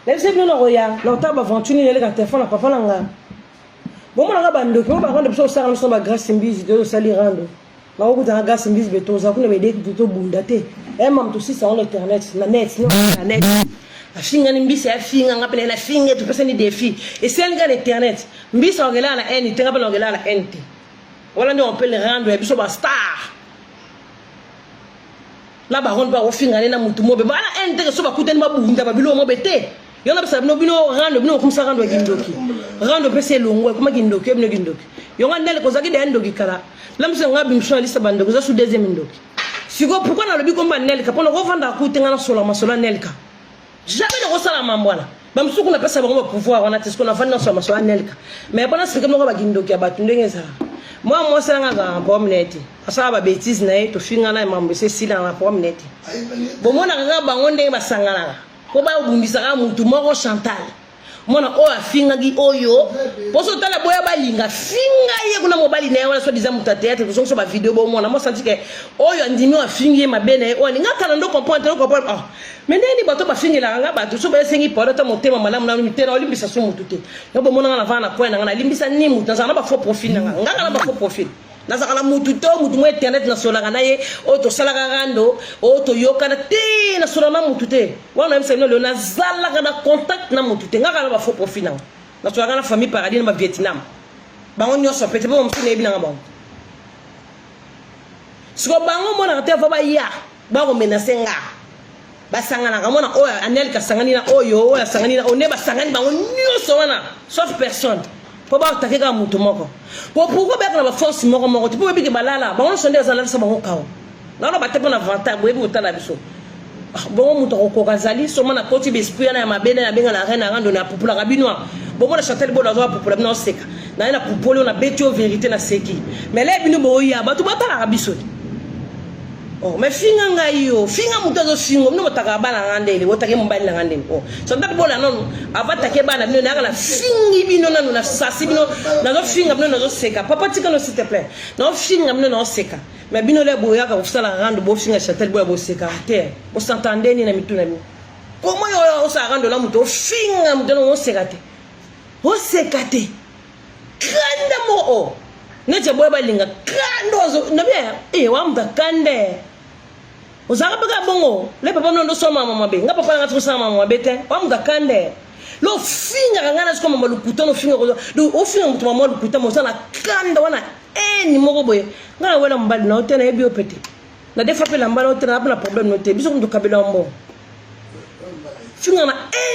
Là c'est bien roya longtemps aventure ni le téléphone papa langa bon mon bando ko ba rendre so sara so ba grâce mbizi de sali rando na ko ta grâce mbizi beto za kuna bede to bundate e mam to sisa on internet na net no na net afinga ni mbisi afinga ngapele na finga to pesa ni défi et c'est nga internet mbisi ongela na n tenga pa ongela na nt wala ndio on peut le rendre et biso ba star la baronne ba ofinga na mutu mobe ba na nt ke so ba kuteni ba bunda ba bilo mo bete il y en a qui bino rando bino comme ça rando gindoki rando pese longo comme gindoki bino gindoki yonga ndele ko zaki de ndoki kala la mse nga bimsho lista bando ko za su deuxième ndoki siko pourquoi na lobi komba nelka pona ko vanda ku tenga na sola masola nelka jamais ne resala mambwana ba msuku na pesa ba pouvoir wana tesko na vanda sola masola nelka mais pona sike mo ko ba gindoki abatu ndenge za moi ça nga ga pomneti asa ba bêtise na to finga na mambo se sila na pomneti bo mona ga bango ndenge basangana ko ba bundisaka mutu moko Chantal mona o afinga gi oyo poso tala boya balinga finga ye kuna mobali na wala so diza mutateate ko so ba video bo mona mo senti ke oyo ndimi o afingi mabene o ni ngaka ndo comprendre ah mais ndeni bato ba fingi la nga bato so ba sengi pora ta motema malamu na mitera olimbisa so mutute yabo mona na vana kwa na limbisa ni mutu na ba faux profil na ngaka na ba faux profil nazakala mutu to mutu mo internet na solaka na ye o to salaka rando o to yokana te na solana mutu te wana mse no le nazalaka na contact na mutu te ngaka na ba faux profil na solaka na famille paradis na Vietnam bango nyoso pete bo mse ne bi na bango siko bango mona te fa ba ya ba ko menacer nga ba sangana ka mona o anel ka sangani na oyo o sangani na o ne ba sangani bango nyoso wana sauf personne pour ba attaquer ka mutu moko pourquoi ba kana ba force moko tu peux bi ke balala ba on sonde azala sa bango kawo na ba te pona avantage boyebi utala biso bon mutu ko kazali so mana koti be esprit na mabene na benga na reine rando na popula kabinwa bon mona Chantal bo lazo popula na seka na ina popolo na betio vérité na seki mais là bino bo ya ba tu batala kabiso oh mais finga ngayo finga mutu zo fingo no bataka bana ngandele wotake mbali na ngandele oh Chantal bo la non avatake bana bino na kala fingi bino na na sasi bino na zo finga bino na zo seka papa tika no s'il te plaît na finga bino na seka mais bino le boya ka ufsala rando bo finga Chantal bo bo seka te o s'entendez ni na mituna bino comment yo o sa rando la mutu finga mutu no seka te o seka te kanda mo o nete boya balinga kando zo na bia wa mba kande ozaka baka bongo le papa no so mama be nga papa nga tsosa mama be te wa mba kande lo finga ngana sko mama lukuta no finga do o finga mutu mama lukuta mo sana kanda wana ni moko boye nga wala mbali na otena ebi opete na defa pe la mbali otena na problème no te biso mtu kabela mbo finga na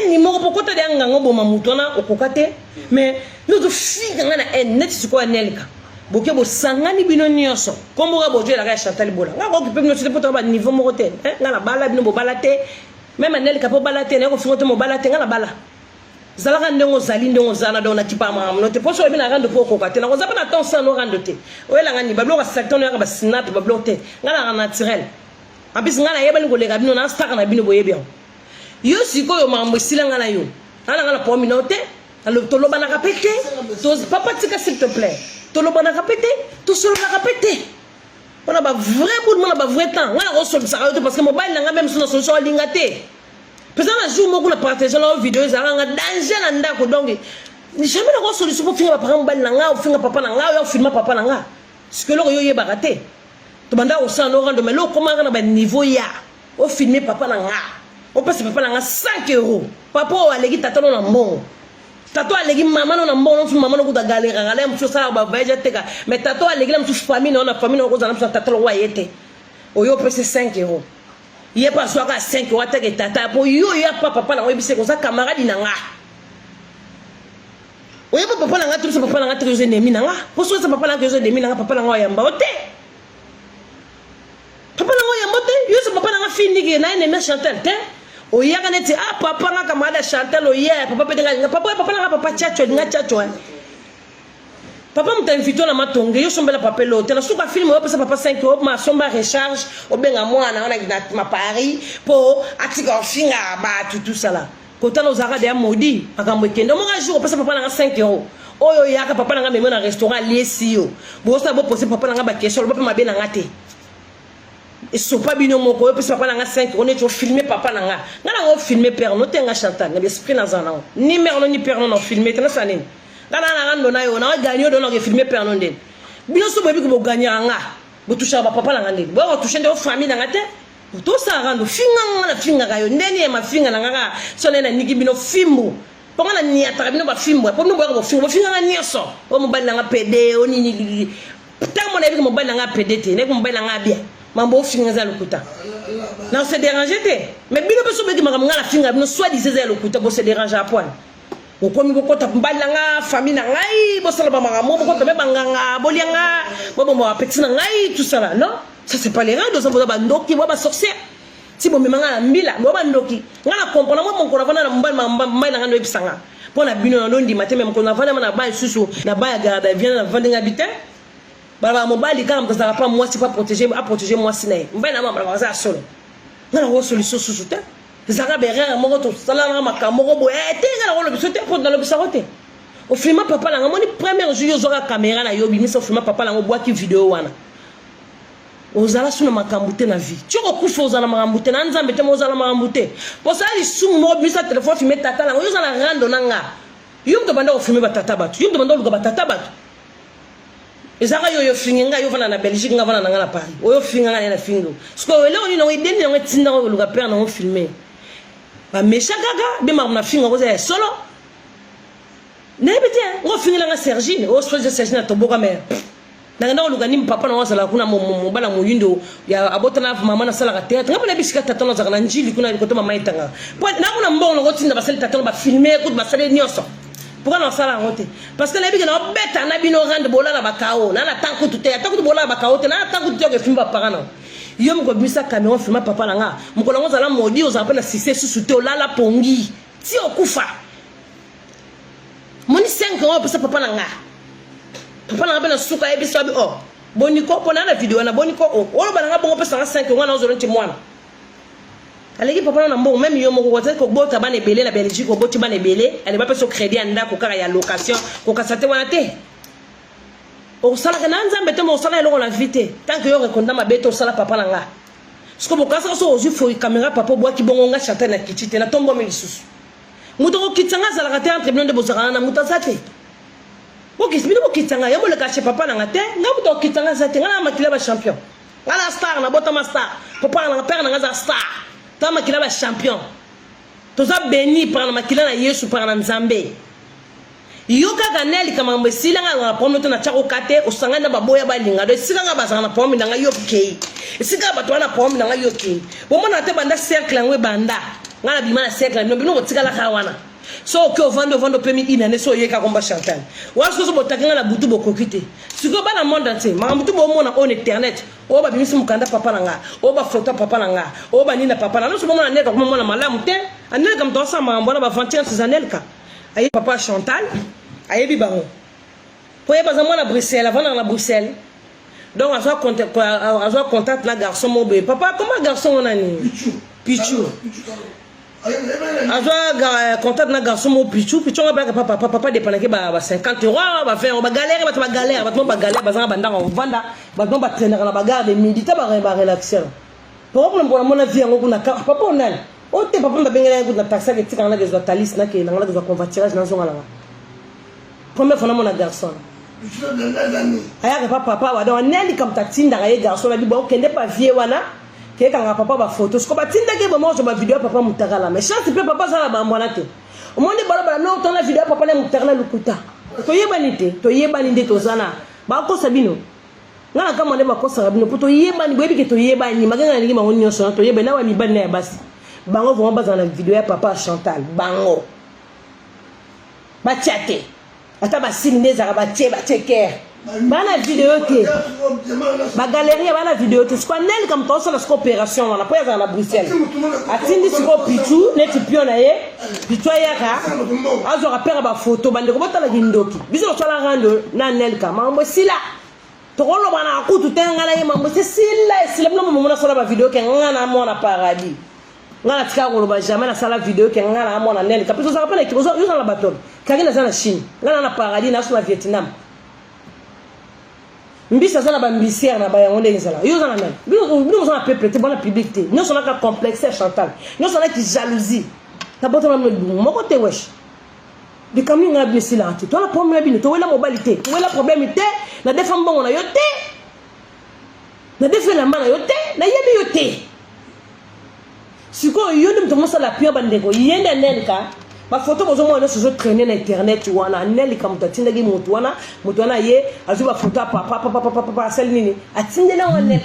ni moko pokota de nga ngobo mamuto na okokate mais no do finga ngana net siko anelika boke bo sangani bino nyoso kombo ga bojo la ga Chantal bola nga ko pe no te poto ba niveau moko te nga na bala bino bo balate même anel ka po balate na ko fingoto mo balate nga na bala zalaka ndongo zali ndongo zana dona tipa ma no te poso bina rando poko ka te na ko zapana ton sa no rando te o la ngani bablo ka secteur no ka ba snap bablo te nga na naturel abis nga na yeba ngo lega bino na star na bino boye bien yo siko yo mambo silanga na yo ala nga po minote alo to loba na kapete to papa tika s'il te plaît to loba na kapete to solo na kapete on a ba vrai bout on a ba vrai temps nga ko so parce que mobile nga même sur solution lingate peut-être un jour mo ko na partager la vidéo za nga danger na ndako donc ni jamais na ko solution pour finga papa mobile nga ou finga papa na nga ou filma papa na nga ce que lo yo ye baraté to banda o sa no rando mais lo comment na ba niveau ya o filmer papa na nga o passe papa na nga 5 €. Papa o alegi tatalo na mbongo tato alegi mama no na mbongo no mama no kuda galera ngala mtu sala ba vaja teka mais tato alegi la mtu famille no na famille no ko za mtu tatalo wa yete oyo pese 5 €. Ye pas so ka 5 € atake tata po yo ya papa na webise ko sa camarade na nga oyo papa na nga tu papa na nga tu zo nemi na nga po so sa papa na nga zo nemi na nga papa na nga yamba ote papa na nga yamba te yo sa papa na nga fini ke na ene me Chantal te oya kaneti papa nga kamada Chantal oya papa pe nga papa na papa chacho nga chacho papa mta na matonge yo sombela papa lote na suka film yo pesa papa 5 € ma somba recharge obenga mwana ona na ma Paris po atika finga ba tout ça là kota no zaka de modi akambo kende mo ga jour pesa papa na 5 € oyo yaka papa na meme na restaurant liesio bo sa bo poser papa na ba question bo pe mabe na ngate et so pas bino moko et puis papa nanga 5 on est filmer papa nanga ngana on filmer père no tenga Chantal na esprit na zana ni mère no ni père no filmer tena sanini ngana nanga ndona yo na gagner do no filmer père no ndeni bino so bebi ko gagner nga bo toucher papa nanga ndeni bo toucher ndo famille nanga te to sa rando finga na finga kayo ndeni ma finga nanga so nena niki bino fimbu ponga na niata bino ba fimbu po no bo finga nga nyeso o mo bali nanga pede o ni tant mon avis que mon bail n'a pas pédé, n'est que mon bail n'a pas bien. Mambo finga za lokuta. Non c'est dérangé te. Mais bino peso begi magam ngala finga bino soit disait za lokuta bo se déranger à point. O komi ko kota bail nga famille na ngai bo sala ba magamo bo kota be banganga bolianga bo bo petit na ngai tout ça là. Non, ça c'est pas les rangs de ça bo ba ndoki bo ba sorcière. Si bo memanga na mbila bo ba ndoki. Ngala comprendre mo ko ravana na mbal mbal na ngano ebisanga. Pona bino na ndondi matin même ko na vana na ba susu na ba garde vient na vendre habitant. Baba mobali quand même ça pas moi c'est pas protéger à protéger moi siné mbana mama ba za solo ngana wo solution susuta zaka berera moko to sala na makamoko bo tenga na lo bisote pour dans le bisarote au film papa la ngoni premier jour yo zora caméra na yo bi miso film papa la ngobwa ki vidéo wana ozala suna makambute na vie tu ko kufa ozala makambute na nzambe te mo ozala makambute pour ça li sum mo bi sa téléphone filmer tata la yo zala rando nanga yo to banda ko filmer batata batu yo to banda ko batata batu ezaka yo finga yo vana na Belgique nga vana na ngala Paris oyo finga nga na fingo sko wele oni no ideni no tinda ko luka père na filmer ba mesha gaga be na finga ko za solo ne bete ngo finga nga Sergine o so Sergine na toboka mère na ngana luka ni papa na wasala kuna mo bala mo yindo ya abota na mama na sala ka théâtre ngapona bisika tata na zakana njili kuna ko to mama itanga po na kuna mbongo ko tinda basali tata ba filmer ko basali nyoso. Pourquoi non ça la honte? Parce que les big na beta na bino rande bola na bakao na tanku tute tanku bola bakao te na tanku tute ke filma parana yo mko bisa caméra filma papa nanga mko longo zala modi oza na sise susute olala pongi ti okufa moni 5 ans pesa papa nanga bena suka ebiso bi oh boniko pona na video na boniko oh olo bana bongo pesa 5 ans na ozolonti mwana aleki papa na mbongo même yo moko koza ko bota bana ebele na Belgique ko boti bana ebele ale ba peso crédit anda ko kaka ya location ko kasate wana te o sala kana nzambe te mo sala eloko na vite tant que yo rekonda mabeto o sala papa nanga sko bokasa so ozu fo caméra papa bwa ki bongo nga chata na kitite na tombo me lisusu muto ko kitanga sala ka te entre bino de bozaka na muta sate o kisbino ko kitanga ya mo le cacher papa nanga te nga muto kitanga sate nga na makila ba champion ngala star na bota ma star papa nanga père nanga za star tama kila ba champion toza béni par na makila na Yesu par na Nzambe yoka ganeli kama mbesila nga promote na chako kate osanga na baboya balinga do sika nga bazanga na promo na yo kei sika bato na promo na yo kei bomona te banda cercle ngwe banda ngala bima na cercle no bino botika la kawana so ke ovando pemi inane so yeka komba Chantal wasko so botakanga na butu bokokite siko bana monde entier mamutu bo mona on internet o ba bimisi mukanda papa nanga o ba photo papa nanga o ba nina papa nanga so mona neka ko mona malamu te anel kam to sa mambo na ba 21 anelka ayi papa Chantal ayi bi bango po ye bazamo na Bruxelles avant na Bruxelles donc azwa contact na garçon mo be papa comment garçon on ani Pichu azwa contact na garçon mo Pichu nga ba papa dépend ke ba 50 euros ba faire ba galère ba galère bazanga bandanga vanda ba ba traîner na ba garde midi ta ba relaxer problème pour mon avis ngo kuna papa onani o te papa ndabengela ngo na taxa ke tika na des talis na ke na ngala des convoiturage na zonga la première fois na mon garçon aya papa wa donc neli comme tatinda ga garçon la bi ba okende pa vie wana ke kanga papa ba photo sko ba tinda ke ba mo so ba vidéo papa mutakala mais chance pe papa ça ba mbona te o monde bala no to na vidéo papa na mutakala lukuta to yebani te to zana ba ko sabino ngana kama ne ba ko sabino to yebani bo ebike to yebani magana ni ma woni so to yebani na wa mi ban na basi bango vont ba na vidéo ya papa Chantal bango ba chate ata ba simine za ba checker bana vidéo te ba galerie bana vidéo te sko nel comme to ça la coopération on a pas à la Bruxelles atindi siko Pichu neti piona ye Pichu yaka azo rapera ba photo bande ko botala gindoki biso so la rando na nel ka mambo sila to ko lo bana akutu tengala ye mambo sila no mo na so la ba vidéo ke ngana mo na paradis ngana tika ko lo ba jamais na sala vidéo ke ngana mo na nel ka biso ça rappelle que yo na la bateau kagina za na Chine ngana na paradis na so na Vietnam mbisa za na bambisière na bayango ndenge ezala yo za na nani bino za na peuple te bona public te nyonso na ka complexe Chantal nyonso na ki jalousie na bota na moko te wesh de kami nga bien silenti toi la problème bino to wela mobilité to wela problème te na defa mbongo na yo te na defa la mana yo te na yebi yo te siko yo ndum to mosala pia bandeko yende nenka ma photo bozo mo na so traîner na internet wana neli kamuta tindagi mutu wana ye azuba photo papa sel nini atindela wana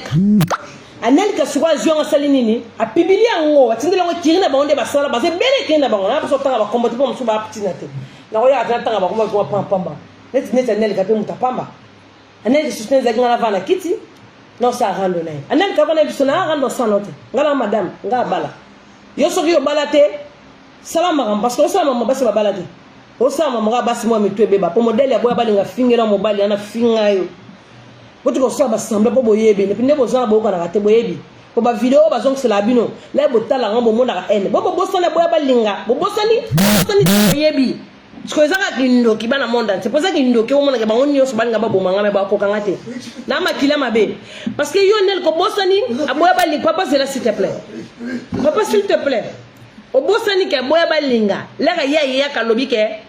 anelka siko zionga sel nini a publier ngo atindela ngo kirina ba onde basala ba se bele kenda ba ngona so tanga ba combattre po msuba aptina te na oya atanga ba komba ko pamba net anelka pe mutapamba anelka suspense za ngana vana kiti non ça rando na anelka vana bisona rando sanote ngala madame ngala bala yo so yo balate salama parce que ça maman basi babalade o ça maman basi moi mitwe beba po modèle ya boya balinga fingela mobali ana finga yo botu ko so ba samba po boyebi ne pinde bozana bo kana kate boyebi po ba vidéo ba zonk c'est la bino la botala ngombo mona ka ene bo bosana boya balinga bo bosani boyebi ko ezaka kindo kibana monda c'est pour ça kindo ke o mona ke bango nyo so balinga ba bomanga me ba ko kanga te na makila mabe parce que yo nel ko bosani aboya balinga papa c'est là s'il te plaît papa s'il te plaît obosani ke boya balinga lega ya kalobi ke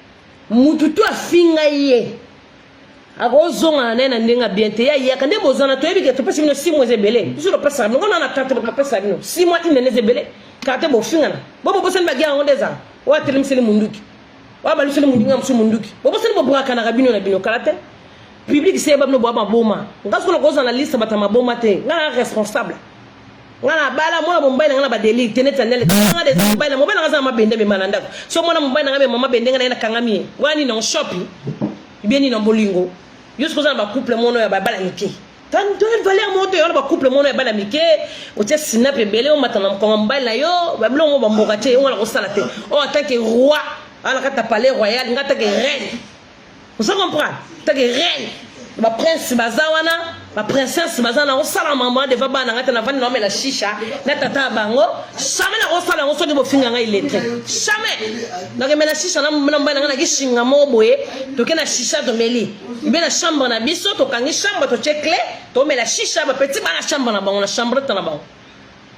mututu afinga ye akozonga na ndenga biente ya kande bozana to yebi ke to pesi bino 6 mois ebele biso to pesa ngo na tante to pesa bino 6 mois inene ebele kate bo finga na bobo bosani bagia ngo ndeza wa telemsele munduki wa balusele mundinga msu munduki bobo bosani bo braka na bino na bino kalate public se babno bo maboma ngasko na kozana liste bata maboma te ngana responsable ngana bala mona bombai ngana ba deli teneta nele ngana de bombai na mobile ngaza mabende be mananda so mona bombai ngabe mama bende ngana kangami wani no shopping ibeni no bolingo yusko za ba couple mono ya bala mike tan to valeur moto ya ba couple mono ya bala mike o te snap bele o matana ko mbali na yo ba blongo ba mboka te ngala ko sala te o attaque roi ala kata palais royal ngata ke reine vous comprenez ta ke reine ba prince bazawana ba princesse bazana o sala mama de va bana ngata na vani no mela shisha na tata bango jamais na o sala ngo so ke bo finga ngai letre jamais na ke mela shisha na mbana ngana kishinga moboye to ke na shisha to meli ibe na chambre na biso to kangi chambre to checkle to mela shisha ba petit bana chambre na bango na chambre ta na bango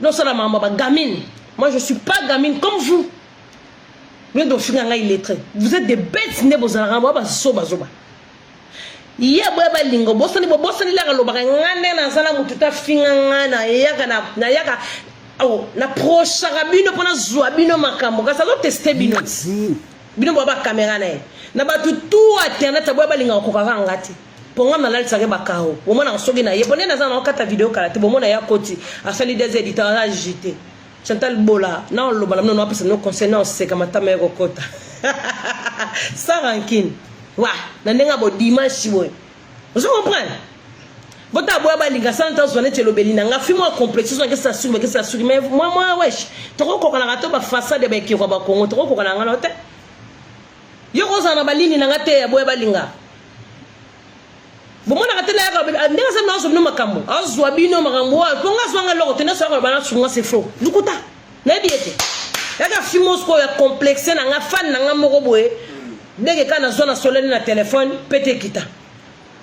non sala mama ba gamine moi je suis pas gamine comme vous do finga ngai letre vous êtes des bêtes ne bozana ba so bazoba iya boya balingo bosani la kaloba ngane na sala mututa finga ngana yaka na yaka oh na proche bino pona zwa bino makambo kasa zo tester bino bo ba camera na ba tutu internet boya balinga ko kaka ngati ponga na lalisa ke bakao o mona soki na ye pone na sana okata video kala te bo mona ya koti asali des éditeurs à JT Chantal Bola na on loba no apesa no concernant c'est comme ta mère kokota ça rancune wa na ndenga bo dimanche boy vous comprenez bota boya balinga santa zone te lobeli na nga fimo complexation que ça sur mais moi wesh to ko kana gato ba façade ba ki ko ba Congo to ko kana ngana hote yo ko sana balini na ngate ya boya balinga bomona katela ya ka ndenga sa na so no makambo azwa bino makambo ko nga so nga loko tena so ka bana sunga c'est faux lukuta na biete ya ka fimo ko ya complexe na nga fan na nga moko boye dès que kana zona solene na téléphone pété kita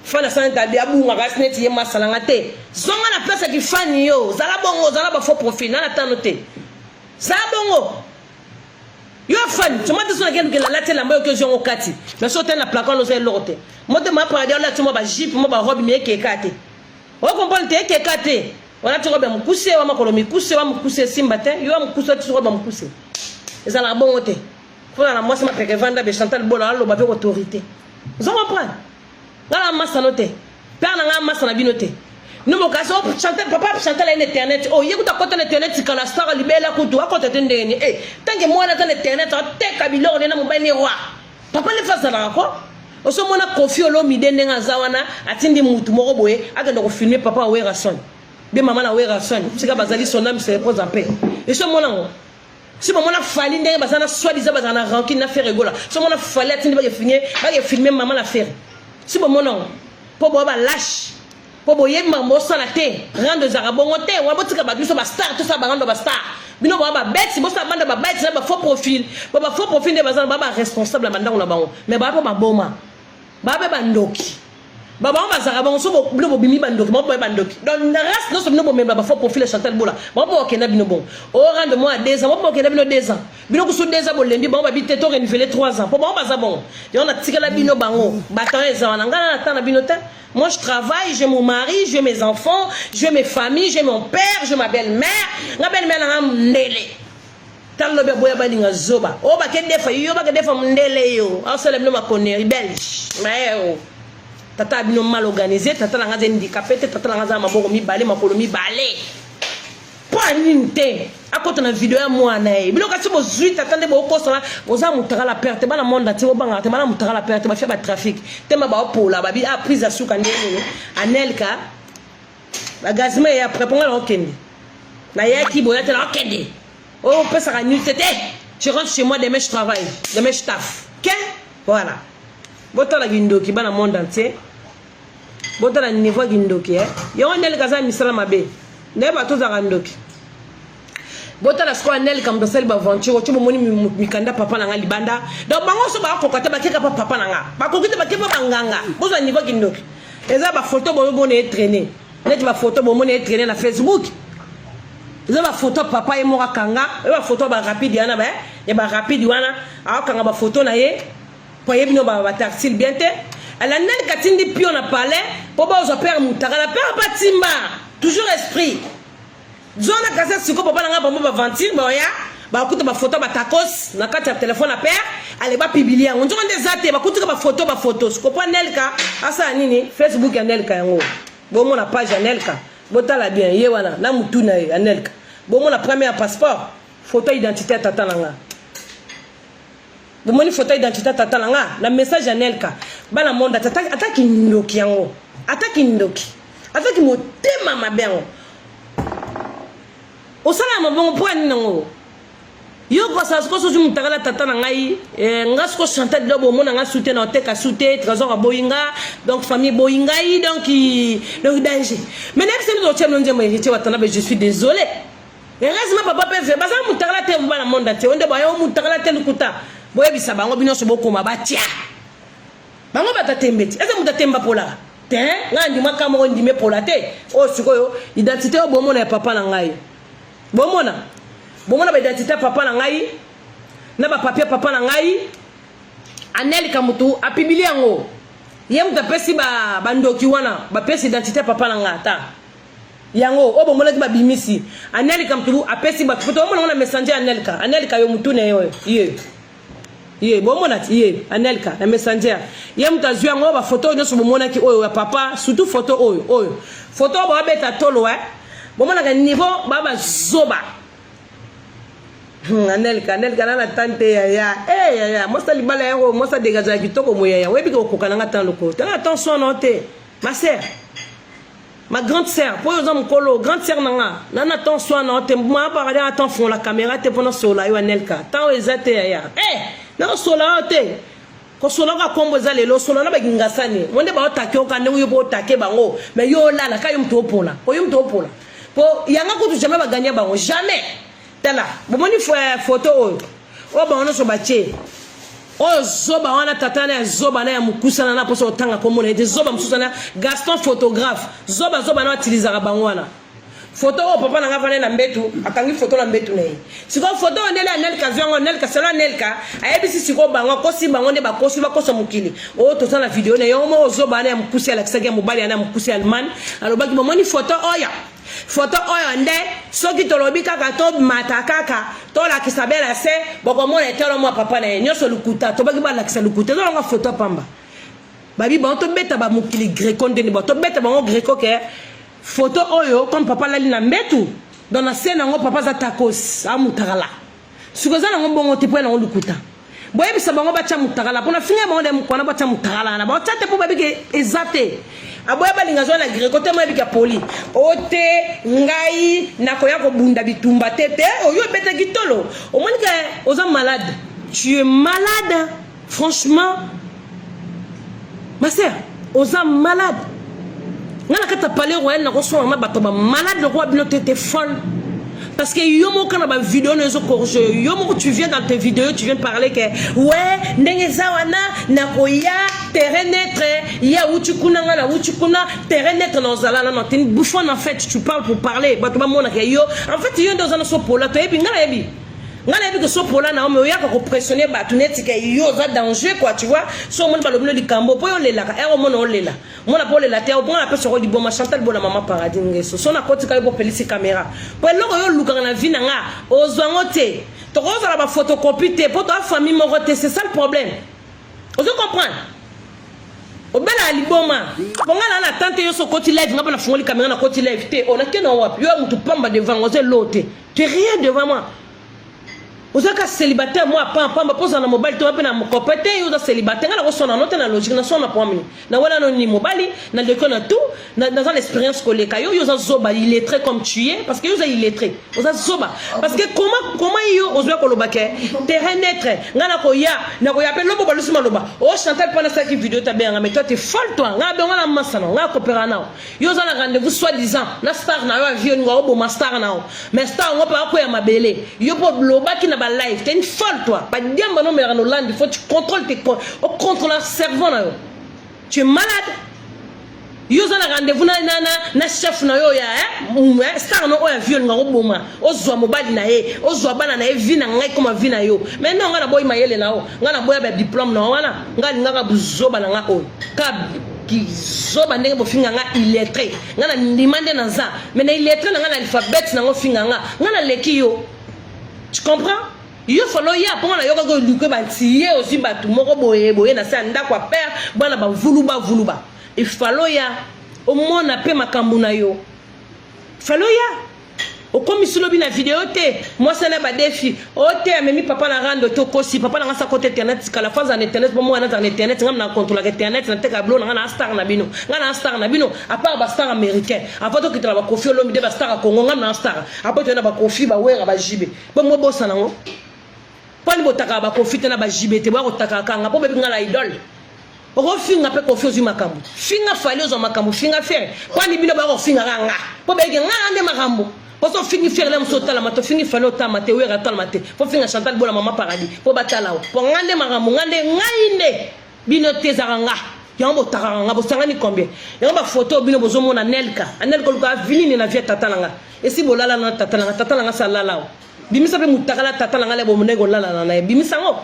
fana santa bi abu nga gasnet ye masala ngate zonga na place ki fani yo zala bongo zala ba faux profil na tanote za bongo yo fan tuma de sona ken ke la tela mbayo ke jongo kati na so tena placard no se lote mote ma pa dia la tuma ba jeep mo ba robe mi ke kate o comprendre te ke kate wana to robe mukuse wa makolo mikuse wa mukuse simba te yo mukuse to robe mukuse ezala bongo te fona na mwasi ma peke vanda be Chantal Bola lo ba be autorité vous comprenez ngala masa note père na nga masa na binote no mo kaso Chantal papa Chantal en internet oh yekuta kota na internet kala star libela kutu akota tendeni tanke mwana ta internet te kabilo na mobile roi papa le fasa na ko oso mona confio lo midende nga zawana atindi mutu moko boye akenda ko filmer papa Wera Son be mama na Wera Son sika bazali son âme se repose en paix et so mona ngo si maman a fallu ndenge bazana soi-disant bazana rancune na faire rigola so mona fallu atindi ba filmer maman la faire si maman non po bo ba lâche po bo yeb mambo sala te rando za bongo te wa botika ba biso ba star to sa ba rando ba star bino ba bête bo sa banda ba bête ba faux profil de bazana ba responsable mandango na bango mais ba po ba boma ba be ba ndoki Baba on va zarabon so bo bimi bandoki mo boy bandoki donc na race no so no bo me baba fo profil Chantal Bola mo bo kena bino bon au rang de moi 2 ans mo bo kena bino 2 ans bino ko so 2 ans bo lendi bon ba bité to renouveler 3 ans po bon ba za bon et on a tikala bino bango baton ezana ngana na bino te. Moi je travaille, j'ai mon mari, j'ai mes enfants, j'ai mes familles, j'ai mon père, j'ai ma belle-mère, na belle-mère na ndele talo be boya balinga zoba o ba ke defa yo ba ke defa ndele yo a so le bino makoneri belge mais tata bino mal organisé tata na ngaze handicapé tata na ngaza maboko mi balé makolo mi balé pas ninte akota na vidéo ya mwana e bino kasi bo zui tata nde bo ko so oza mutaka la perte bana monde ati obanga te bana mutaka la perte ba fait ba trafic tema ba opola ba bi a prise à suka ndeni anelka ba gazma ya préponga la okende na yaki boya te la okende oh pesa ka nuit tete je rentre chez moi demain je travaille demain je taffe OK voilà botala gindoki bana monde entier botala niveau gindoki yo nel kaza misala mabe ne ba to za gindoki botala sko nel kam do selba aventure to moni mikanda papa na nga libanda donc bango so ba kokata ba keka papa na nga ba kokita ba keba banganga bozo niveau gindoki eza ba photo bo ne traîner net ba photo bo ne traîner na Facebook eza ba photo papa e moka kanga ba photo ba rapide yana ba ya ba rapide wana akanga ba photo na ye po yebino ba taxil bien te ala nel katindi pio na palais po ba ozo père mutaka la père pas timba toujours esprit zona kaza siko papa na nga ba ventir ba ya ba kuta ba photo ba takos na kati ya téléphone na père ale ba publier on ndio ndezate ba kuta ba photo siko pa nelka asa nini Facebook ya nelka yango bo mona page ya nelka botala bien ye wana na mutu na ye anelka bo mona premier passeport photo identité tata nanga bo moni photo identité tata nanga na message anelka bana monde ataki ndoki yango ataki motema mabengo osala mabongo point nango yo ko sa ko so mutagala tata ngai ngasko Chantal do bo mona nga soute na teka soute trésor a boyinga donc famille boyingai donc danger mais même si nous tient nje mo héritier watana je suis désolé heureusement papa peut faire parce que mutagala te mbana monde te onde ba yo mutagala te lukuta boye bisa bango bino so boko mabatia bango batatembeti eza mutatemba pola te ngandi makamo ndime pola te o sikoyo identité o bo mona ya papa na ngai bo mona ba identité papa na ngai na ba papier papa na ngai anel kamutu a publier yango yem ta pesi ba bandoki wana ba pesi identité papa na ngata yango obo mona ki ba bimisi anel kamutu a pesi ba photo mona messenger anelka yo mutu ne yo ye bo mona ti ye anelka na messenger yem ta zui yango ba photo nyo so mona ki oyo ya papa surtout photo oyo photo ba beta tolo bo mona ka niveau baba zoba anelka na tante ya mosta libala yango mosta dégager kitoko moya ya webi ko kokana tan loko tan attention non te ma sœur ma grande sœur pour yo mkolo grande sœur nanga na attention non te moi pas regarder attends fond la caméra te pendant sola yo anelka tant ezate ya na sola te ko sola ka kombo za lelo sola na baginga sani monde ba otake okande yo bo otake bango mais yo lala ka yo mto opola po yo mto opola po yanga ko tu jamais ba gagner bango jamais tala bomoni photo oyo o ba ono so bache o zoba wana tatana zoba na ya mukusana na poso otanga ko mona ete zoba mususana Gaston photographe zoba na utiliser bango wana photo o papa na ngavana na mbetu akangi photo na mbetu nei siko photo ndele anelka zwango anelka sala anelka ayebisi siko bango ko si bango ne ba koso mukili o to sana video ne yo mo zoba na ya mukusi ala kisage mobali na mukusi alman alobaki bomoni photo oya photo oyo nde soki tolobi kaka to mata kaka to la kisabela se boko mona etelo mo papa na nyoso lukuta to baki ba la kisa lukuta to nga photo pamba babi ba to beta ba mukili greco ndeni ba to beta ba greco ke photo oyo comme papa la lina mbetu dans la scène ngo papa za takos amutagala sikoza na ngobongo tipo na lukuta boye bisa bango ba cha mutagala pona finga bango dem kona ba cha mutagala na ba tate po babi ke ezate aboya balinga zo na greco te mo bika poli ote ngai nakoya ko bunda bitumba tete oyo beta kitolo o monika oza malade tu es malade franchement ma sœur oza malade ngana kata parler royal na ko so ma bato ba malade le roi bino tete folle parce que yomo kana ba vidéo ne zo corriger yomo tu viens dans tes vidéos tu viens parler que ouais ndenge zawana nakoya terrain net, il y a où tu kuna, terrain net dans Zala, non, t'es une bouffonne en fait, tu parles pour parler, en fait, il y a dans un sopola, tu es bien, ngana yebi que so pola na o ya ko pressionner ba tuneti ke yo za danger quoi tu vois so mon balobino likambo po yo lela ka e mo no lela mona po lela te o bon apé so di boma Chantal bona mama paradis ngeso so na koti ka yo pelisi caméra po loko yo luka na vie na nga o zwango te to ko za ba photocopie te po to famille mo rote c'est ça le problème on se comprend o bela liboma bonga na tante yo so koti live ngapa na fungoli caméra na koti live te on a que no wap yo mutu pamba devant on se lote tu es rien devant moi. Vous êtes célibataire, moi, pas pose dans mobile, tu vas pas mon copété, vous êtes célibataire, on a reçu la note, na logique, na son apprendre. Na wala no ni mobile, na de qu'on a tout, dans l'expérience collègue, yo yo zoba, il est très comme tu es, parce que yo il est très, vous êtes zoba, parce que comment yo ozwa kolobake, terrain net, ngana ko ya, na ko ya pe lobo balusi maloba. Oh Chantal pendant cette vidéo ta bien, mais toi tu es folle toi, nga be ngana masana, nga coopéra na. Yo za na rendez-vous soi-disant, na star na yo avion nga obo ma star na. Mais star nga pa ko ya mabele. Yo po lobaki na live, t'es une folle toi. Pas dire non mais en Hollande, il faut que tu contrôles tes contrôleurs cerveau là. Tu es malade. Yo za na rendez-vous na chef na yo ya star no o ya viol nga oboma. Ozwa mobali na ye, ozwa bana na ye vina ngai comme vina yo. Mais non nga na boy mayele na o. Nga na boy ba diplôme na wana. Nga nga buzoba na nga o. Ka zoba ndenge bofinga nga illettré. Nga na demande na za. Mais na illettré na nga na alphabet na ngo finga nga. Nga na leki yo. Tu comprends? Il faut ya pour na yoga go luke ba tiye aussi ba tout moko boye na sa ndako a père bana ba vuluba il faut ya au moins na pe makambu na yo falo ya o comme sur le vidéo te moi ça na ba défi o te amemi papa na rando to kosi papa na sa côté internet kala phase en internet bon moi na internet ngam na contrôler internet na te ka blo na star na bino à part ba star américain après to kitala ba kofi lo mi de ba star Congo ngam na star après to na ba kofi ba wera ba jibe bon mo bossa nango Pani botaka ba profite na ba jibete ba kotaka kanga po bebi ngala idole. Oko finga pe confiance makambo. Finga fali ozo makambo finga faire. Pani bino ba ko finga nga. Po bege nga ande makambo. Po so fingi faire le mso tala mato fingi fali otama te wera tala mate. Po finga Chantal bola mama paradis. Po batala o. Po ngande makambo ngande ngainde. Bino tezaranga. Yango taranga bo sangani combien. Yango ba photo bino bozo mona Nelka. Anelka luka vini na vie tatalanga. Et si bolala na tatalanga salala. Bimisa pe mutakala tata la ngale bo munego lala na bimisa ngo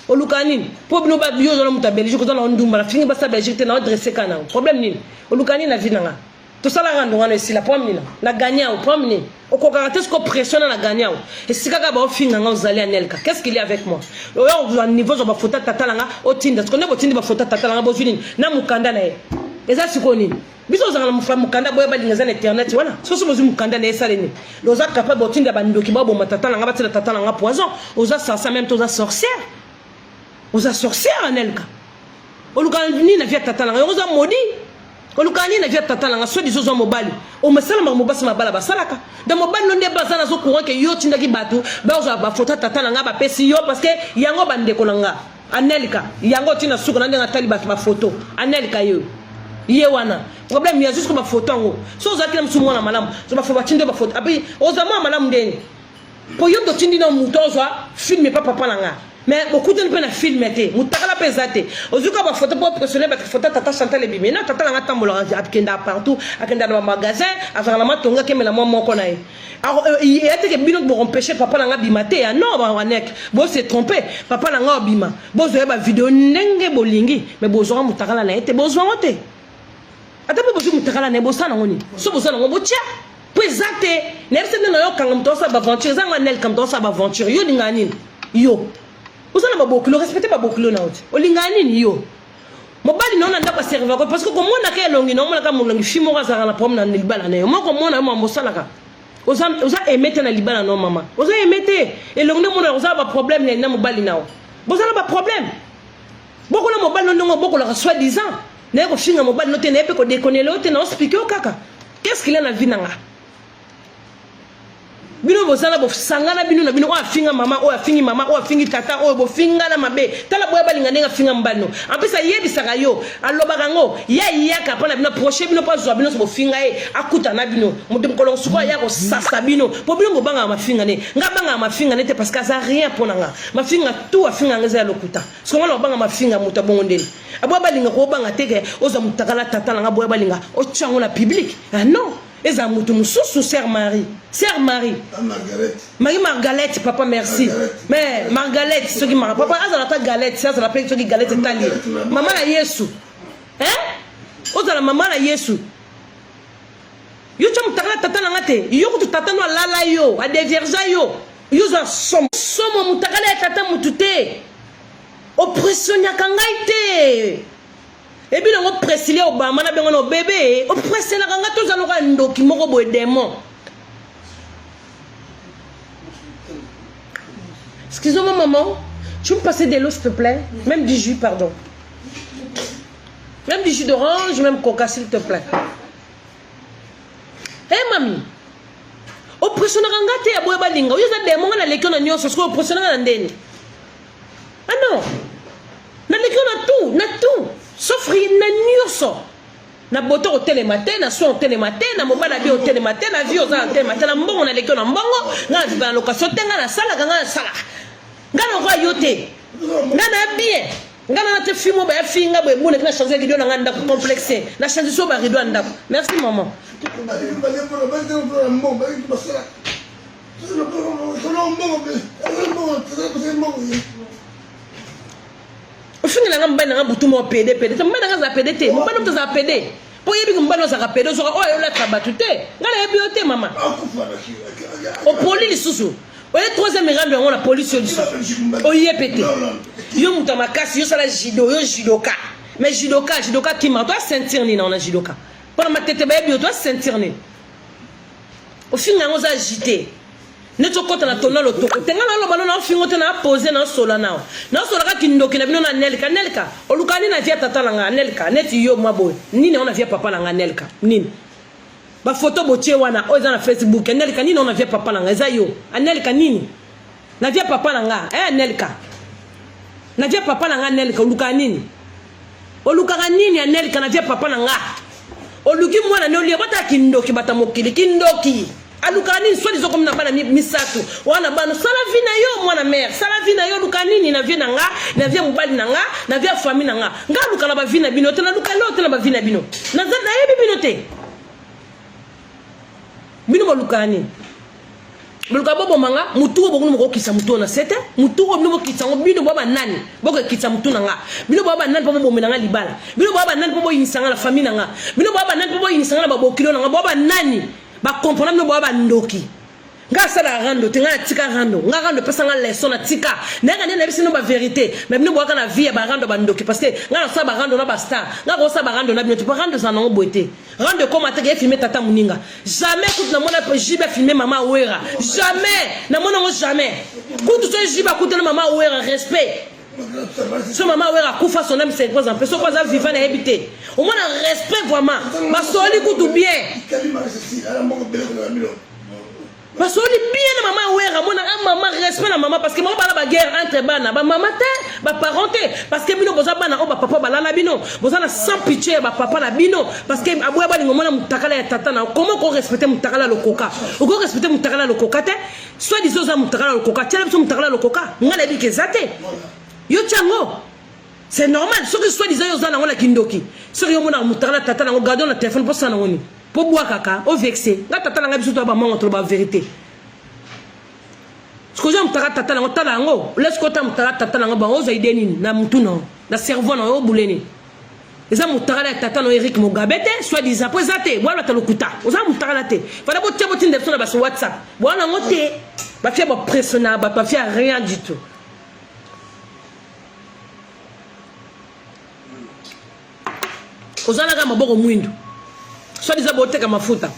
olukani po bino ba biyo zo muta Belgique zo na ndumba fingi ba sa Belgique na adresser kana problème nini olukani na vinanga to sala ngando ngano esi la problème na gagner au problème au kokarates ko pression na gagner et si kaka ba ofinga nga ozali Anelka qu'est-ce qu'il y a avec moi au niveau zo ba photo tata la nga otinda parce que ne botindi ba photo tata la nga bozuni na mukanda na ye eza sikoni biso zanga mukanda boya balinga na internet voilà so bozu mukanda na esaleni loza capable otinda bandoki babo matata nga batela tata nga poison oza ça même toza sorcière Anelka olukani na via tata nga oza modi olukani na via tata nga so dizo zo mobali o masala mobasa mabala basalaka da mobali nonde bazana zo courant ke yo tinda ki batu ba oza ba photo tata nga ba pesi yo parce que yango bandeko nga Anelka yango tina suko na ndenga tali ba photo Anelka yo yewana problème ya juste ko ba photo ngo so za kila msumu na malamu so ba photo tinde ba photo abi ozama malamu ndeni po yondo tindi na mutozo filme papa nga mais beaucoup de gens filmer te mutakala pesate ozuka ba photo pour pressionner ba photo tata Chantal et bimina tata nga tambola akenda partout akenda dans magasin afala matonga kemela moko na ye il était que bino bo empêcher papa nga bimate ya non ba wanek bo se tromper papa nga bima bo zo ba vidéo ndenge bolingi mais bo zo mutakala na ete bo zo ngote ata pe bozu mutakala na bosana ngoni so bosana ngo botia pesate nerse na yo kanga mtosa ba aventure za ngwanel kam mtosa ba aventure yo lingani yo bosana ba bokilo respecter ba bokilo na oti o lingani yo mobali nona ndako serveur parce que comme on a ke longi no mona ka molongi fimo ka za na prom na libala na yo moko mona yo mosala ka oza emete na libala no mama oza emete et longi mona oza ba problème na mobali nao bosana ba problème boko na mobali no boko la soi disant n'est ko finga mobali no te ne pe ko déconner l'autre na expliquer au kaka qu'est-ce qu'il a na vie nanga bino bozala bo sangana bino na bino o afinga mama o afingi mama o afingi tata o bo finga na mabe tala boya balinga ndenga finga mbano ampesa yebisaka yo alobaka ngo ya kapana bino proche bino pa zo bino so bo finga e akuta na bino mutum kolon suko ya ko sasa bino po bino bo banga mafinga ne ngabanga mafinga ne te parce que ça rien pour nga mafinga tout afinga ngeza lokuta so ngalo banga mafinga muta bongo ndeni aboya balinga ko banga teke oza mutakala tata nga boya balinga o tchango na public ah non eza mutu mususu sœur Marie Margalette papa merci mais Margalette ce qui m'a papa azala galette ça la paix ce qui galette tali maman la Yesu hein ozala maman la Yesu yo tchamu takala tata nga te yo kutu tata no lala yo a déverger yo za somo mutakala tata mutute oppression nyakangai te et bien on presse les Obama na bengo no bébé on presse la kanga to za loka ndoki moko boy démon. Excusez-moi maman, tu peux me passer de l'eau s'il te plaît, même du jus pardon. Même du jus d'orange, même coca s'il te plaît. Hey mamie. Oppression na kanga te ya boy balinga, yo za démon na lekyo na nyoso so oppression na ndeni. Ah non. Na lekyo na tout. Sauf rien na nyoso na boto au télématin na so au télématin na mobala bi au télématin na vie aux télématin na mbongo na lekyo na mbongo na ba location tenga na sala nga na sala ngana kwa yote ngana bien ngana na te fimo ba finga ba mune na changer gido na nganda complexé na changer so ba rido ndako merci maman fingi na ngamba na butu mo PD mbana nga za PD te mbana mto za PD po yebi mbana za ka PD so o yo la trabatu te ngala yebi yo te mama o poli lisusu o ye troisième rang on la police lisusu o yepete yo muta makasi yo sala judoka mais judoka qui m'a toi sentir ni na judoka pour ma tete ba yebi yo toi sentir ni o fingi nga za agiter ne to kota na tona lo to tenga na lo bana na fingo te na poser na sola na sola ka kindoki na bino na nelka olukani na via tata nga nelka neti yo mabo nini ona via papa nga nelka nini ba photo botie wana o za na Facebook nelka nini ona via papa nga eza yo nelka nini na via papa nga nelka na via papa nga nelka olukani nini oluka nini nelka na via papa nga oluki mwana ne olie bata kindoki bata mokili kindoki alukani swali zo komna bana misatu wana bana sala vina yo mwana mère sala vina yo lukanini na vina nga na via mubali na nga na via famille na nga lukana ba vina bino te na lukalo te na ba vina bino na zana yebi bino te bino balukani luka bobo manga mutu bo ngum ko kisa mutu na sete mutu bo ngum kisa bino baba nani boko kisa mutu na nga bino baba nani bo bo menanga libala bino baba nani bo yinisanga na famille na nga bino baba nani bo yinisanga na babokilo na nga baba nani ba comprendre no baba ndoki nga sala rando tinga tika rando nga rando pesa nga leçon na tika na nga bisi no ba vérité mais no boka na vie ba rando ba ndoki parce que nga na sa ba rando na ba star nga ko sa ba rando na bino tu rando ça non boité rando comme atake filmer tata muninga jamais coup na mona jibe filmer mama wera jamais na mona ngo jamais coup tu so jibe coup na mama wera respect so mama wera kufa son âme c'est quoi en personne quoi ça vivant et habité au moins respect vraiment ma soli coup bien parce que bien maman wera mona maman respect na maman parce que maman ba guerre entre bana ba maman te ba parenté parce que bino boza bana o ba papa ba lana bino boza na sans pitié ba papa na bino parce que aboya ba ngomona mutakala ya tata na comment ko respecter mutakala le coca ou ko respecter mutakala le coca te soit disons ça mutakala le coca tele so mutakala le coca ngala bi ke zate yo chango c'est normal ce que soit disant yo zana ngona kindoki ce yo mona mutakala tata na gado na téléphone pour ça na ngoni po boa kaka o vexé nga tata nga biso to ba mongo to ba vérité ce que j'aime tata nga tala ngo laisse ko tam tata nga ba o zaide nini na mutu no na cerveau na o buleni eza mutakala tata no Eric Mugabete soit disant présenter wala talokuta oza mutakala te fala bo tebo tinde so na ba sur WhatsApp bona ngote ba fia ba pressiona ba fia rien du tout. Ozana kama boko mwindu soit disant bote kama mafuta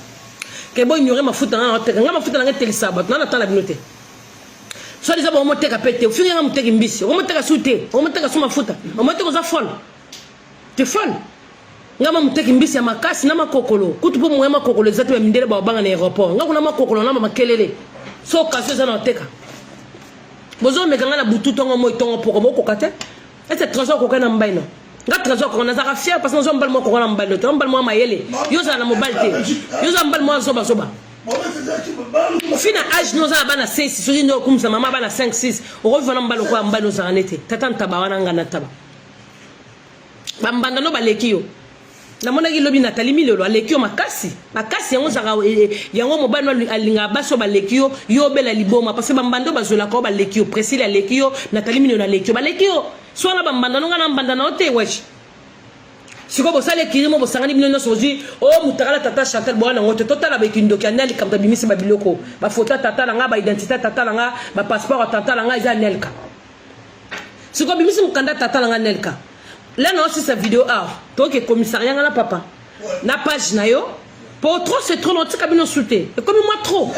ke bo ignorer mafuta nga mafuta nga telisaba na tala binote soit disant bo mote ka pete o finga muteki mbisi o mote ka sute o mote ka suma mafuta o mote ko za folle te folle nga muteki mbisi ya makasi na makokolo kutu po mwema kokolo ezatu ya mindele ba banga na aéroport nga kuna makokolo na makelele so occasion ça na teka bozo mekanga na butu tongo mo tongo poko mo kokate ete trésor kokana mbaino nga trésor kokana za fier parce que nous mbal mo kokana mbaino to mbal mo mayele yo za na mobile te yo za mbal mo soba soba fina âge nous a bana 6 sur une comme ça maman bana 5 6 o revena mbalo ko mbalo za nete tata ntaba wana ngana taba bambanda no baleki yo na mona ki lobi Nathalie Milolo aleki yo makasi yango zaka yango mobano alinga baso baleki yo bela liboma parce que bambando bazola ko baleki yo Priscille aleki yo Nathalie Milolo aleki yo baleki yo so na bambanda no ngana mbanda na ote wesh siko bo sale kirimo bo sangani bino soji o mutakala tata Chantal bwana ngote totala ba kindoki anali kamta bimisi ba biloko ba photo tata la nga ba identité tata la nga ba passeport tata la nga iza nelka siko bimisi mukanda tata la nga nelka. Là non c'est sa vidéo donc le commissariat na papa na page na yo pour trop c'est trop longtemps kabino souté et comme moi trop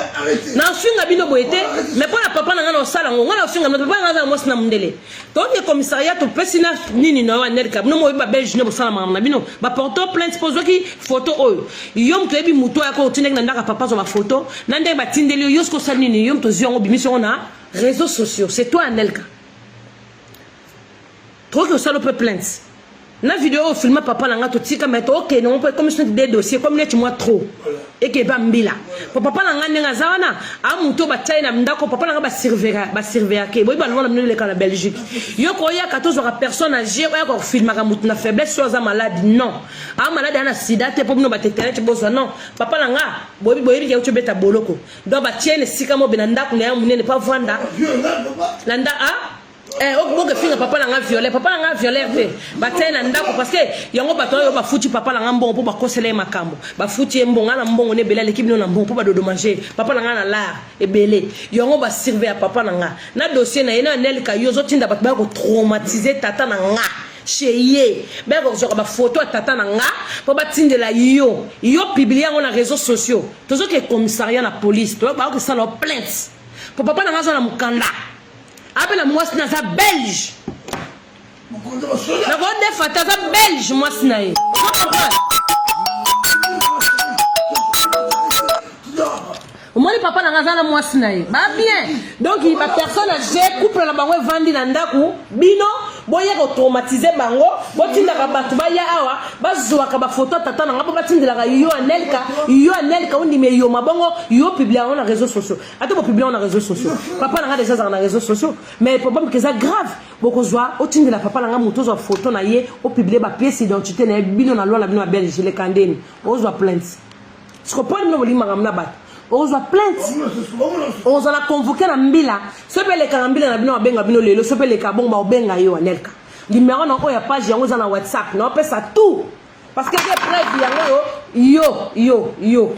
na swinga bino boete mais pour la papa na sala ngona swinga na papa na mos na mundele donc le commissariat to pesina nini na wanelka no mo ba belge no sala na bino ba porto plainte pose ki photo oyo yom to ebi muto ya ko tineka na ndaka papa zo ba photo na ndenge ba tindeli yo sko sala nini yom to ziongo bimission na réseaux sociaux c'est toi Anelka trop que ça le peut plainte. Na vidéo au film papa nanga to tika mais OK non peut comme c'est des dossiers comme net moi trop et que ba mbila papa nanga ndenga zawana amuto ba China ndako papa nanga ba servir ke boy ba lona mnele ka na Belgique yo ko ya 14 personnes âgées ya ko filma ka mutu na faiblesse soit malade non malade ana sida te pour no ba tetele te bozo non papa nanga boy ya uto beta boloko do ba tiene sika mo benanda ko na munene pas vanda landa ok finga papa nanga violet batena ndako parce que yango bato yo ba futi papa nanga mbongo po ba kosela makambo ba futi mbongo na mbongo ne bela l'équipe na mbongo po ba dodo manger papa nanga na la ebele yango ba servir papa nanga na dossier na ina Nelka yo zo tinda bato ba ko traumatiser tata nanga cheye ba ko zo ba photo tata nanga po ba tindela yo publier yango na réseaux sociaux tozo ke commissariat na police to ba ko ça la plainte po papa nanga zo na mukanda appelle moi c'est ça belge la bonne fata ça belge moi c'est moi le papa na ngazala moi c'est ba bien donc il ba personne âgée couple na bango vandi na ndaku bino boye ko traumatiser bango botinda ka batu ba ya awa bazwa ka ba photo tata na ngabo batindela ka yo Anelka on dit mais yo mabongo yo publier na réseaux sociaux ato bo publier na réseaux sociaux papa na déjà na réseaux sociaux mais problème que ça grave boko zwa otindela papa na ngamuto zo photo na ye o publier ba pièce d'identité na bino na loi la bino ba belge le kandeni o zo plainte ce ko pas no lima ngamna bat on a plainte on a convoqué na mbila ce peut les karambila na bino benga bino lelo ce peut les kabonga benga yo Anelka numéro na oya page yango za na WhatsApp na opesa tout parce que des preuves yango yo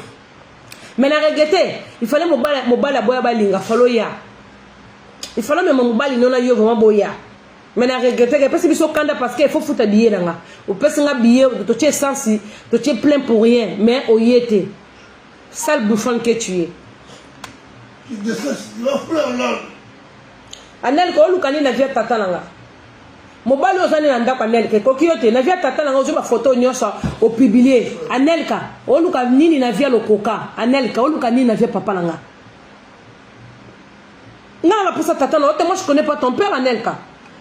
mais na regretter il fallait mobala boya balinga falo ya il fallait même mobali nona yo vraiment boya mais na regretter que parce que biso kanda parce que il faut foutre billet nanga ou pesa nga billet to tche sensi to tche plein pour rien mais oyete sale bouffon que tu es. Anelka olukani na via tata nanga. Mobali ozani na ndako Anelka kokiote na via tata nanga ozo ba photo nyoso o publier. Anelka oluka nini na via lokoka. Anelka oluka nini na via papa nanga. Non la pour ça tata nanga moi je connais pas ton père Anelka.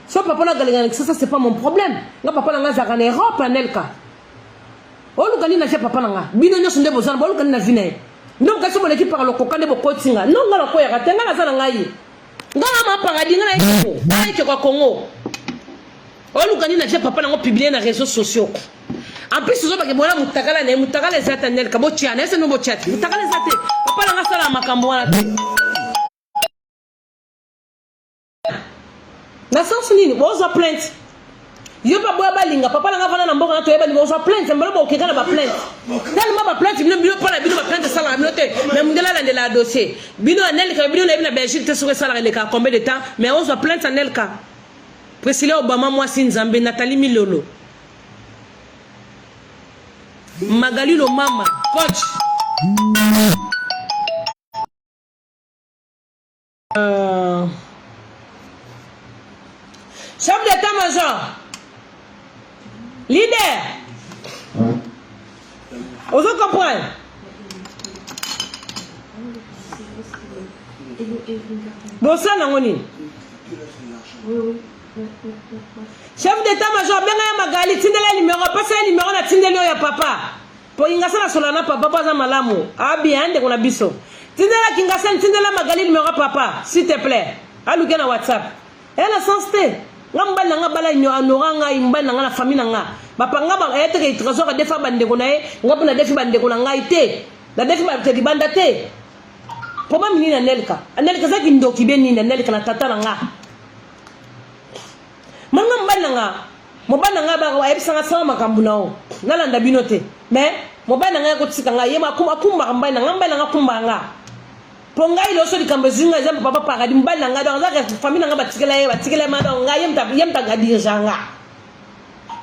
So papa na galinga ça c'est pas mon problème. Nga papa nanga za kana Europe Anelka. Olukani na papa nanga bino nyoso nde bozana bolukani na vine donc kasi mo l'équipe par le kokande bo kotinga non ngala ko ya katenga na zana ngai ngala ma paradis ngala iko ko Congo olukani na papa nanga publier na réseaux sociaux en plus zo ba ke bona mutakala ezata Anelka bo tiana ese no bo chat mutakala ezate papa nanga sala makambo wana na sens nini bozo plainte yo pa boya balinga papa nanga vana na mboka na to yeba ni bozo plainte mbalo bo kekana ba plainte tellement ba plainte bino pa la bino ba plainte sala bino te mais mundela la de la dossier bino Anelka bino na Belgique te sur sala le cas combien de temps mais on se plainte Anelka Priscilla Obama moi si Nzambe Nathalie Milolo Magali lo mama coach chef d'état-major leader vous comprenez bosa nango nini chef d'état-major benga ya Magali tindela numéro pasa ya numéro na tindeli ya papa po ingasa na solana papa baza malamu abi ande kona biso tindela kingasa tindela Magali numéro papa s'il te plaît aluke na WhatsApp ela sensté ngamba na ngabala nyo anoranga imba na ngana famille nga bapanga ba eteke trésor ka defa bande kona e ngapa na defi bande kona ngai te na defi ba te dibanda te po ba minina Nelka zaki ndoki beni na Nelka na tata nga manga mbana nga mobana nga ba wa ebisanga sama makambu nao nalanda binote mais mobana nga ko tsika nga yema kumba mbana nga kumba nga ponga ilo so dikambe zinga zambe papa paradis mbana nga donc za famille nga batikela ma donc nga yemta ga diriganga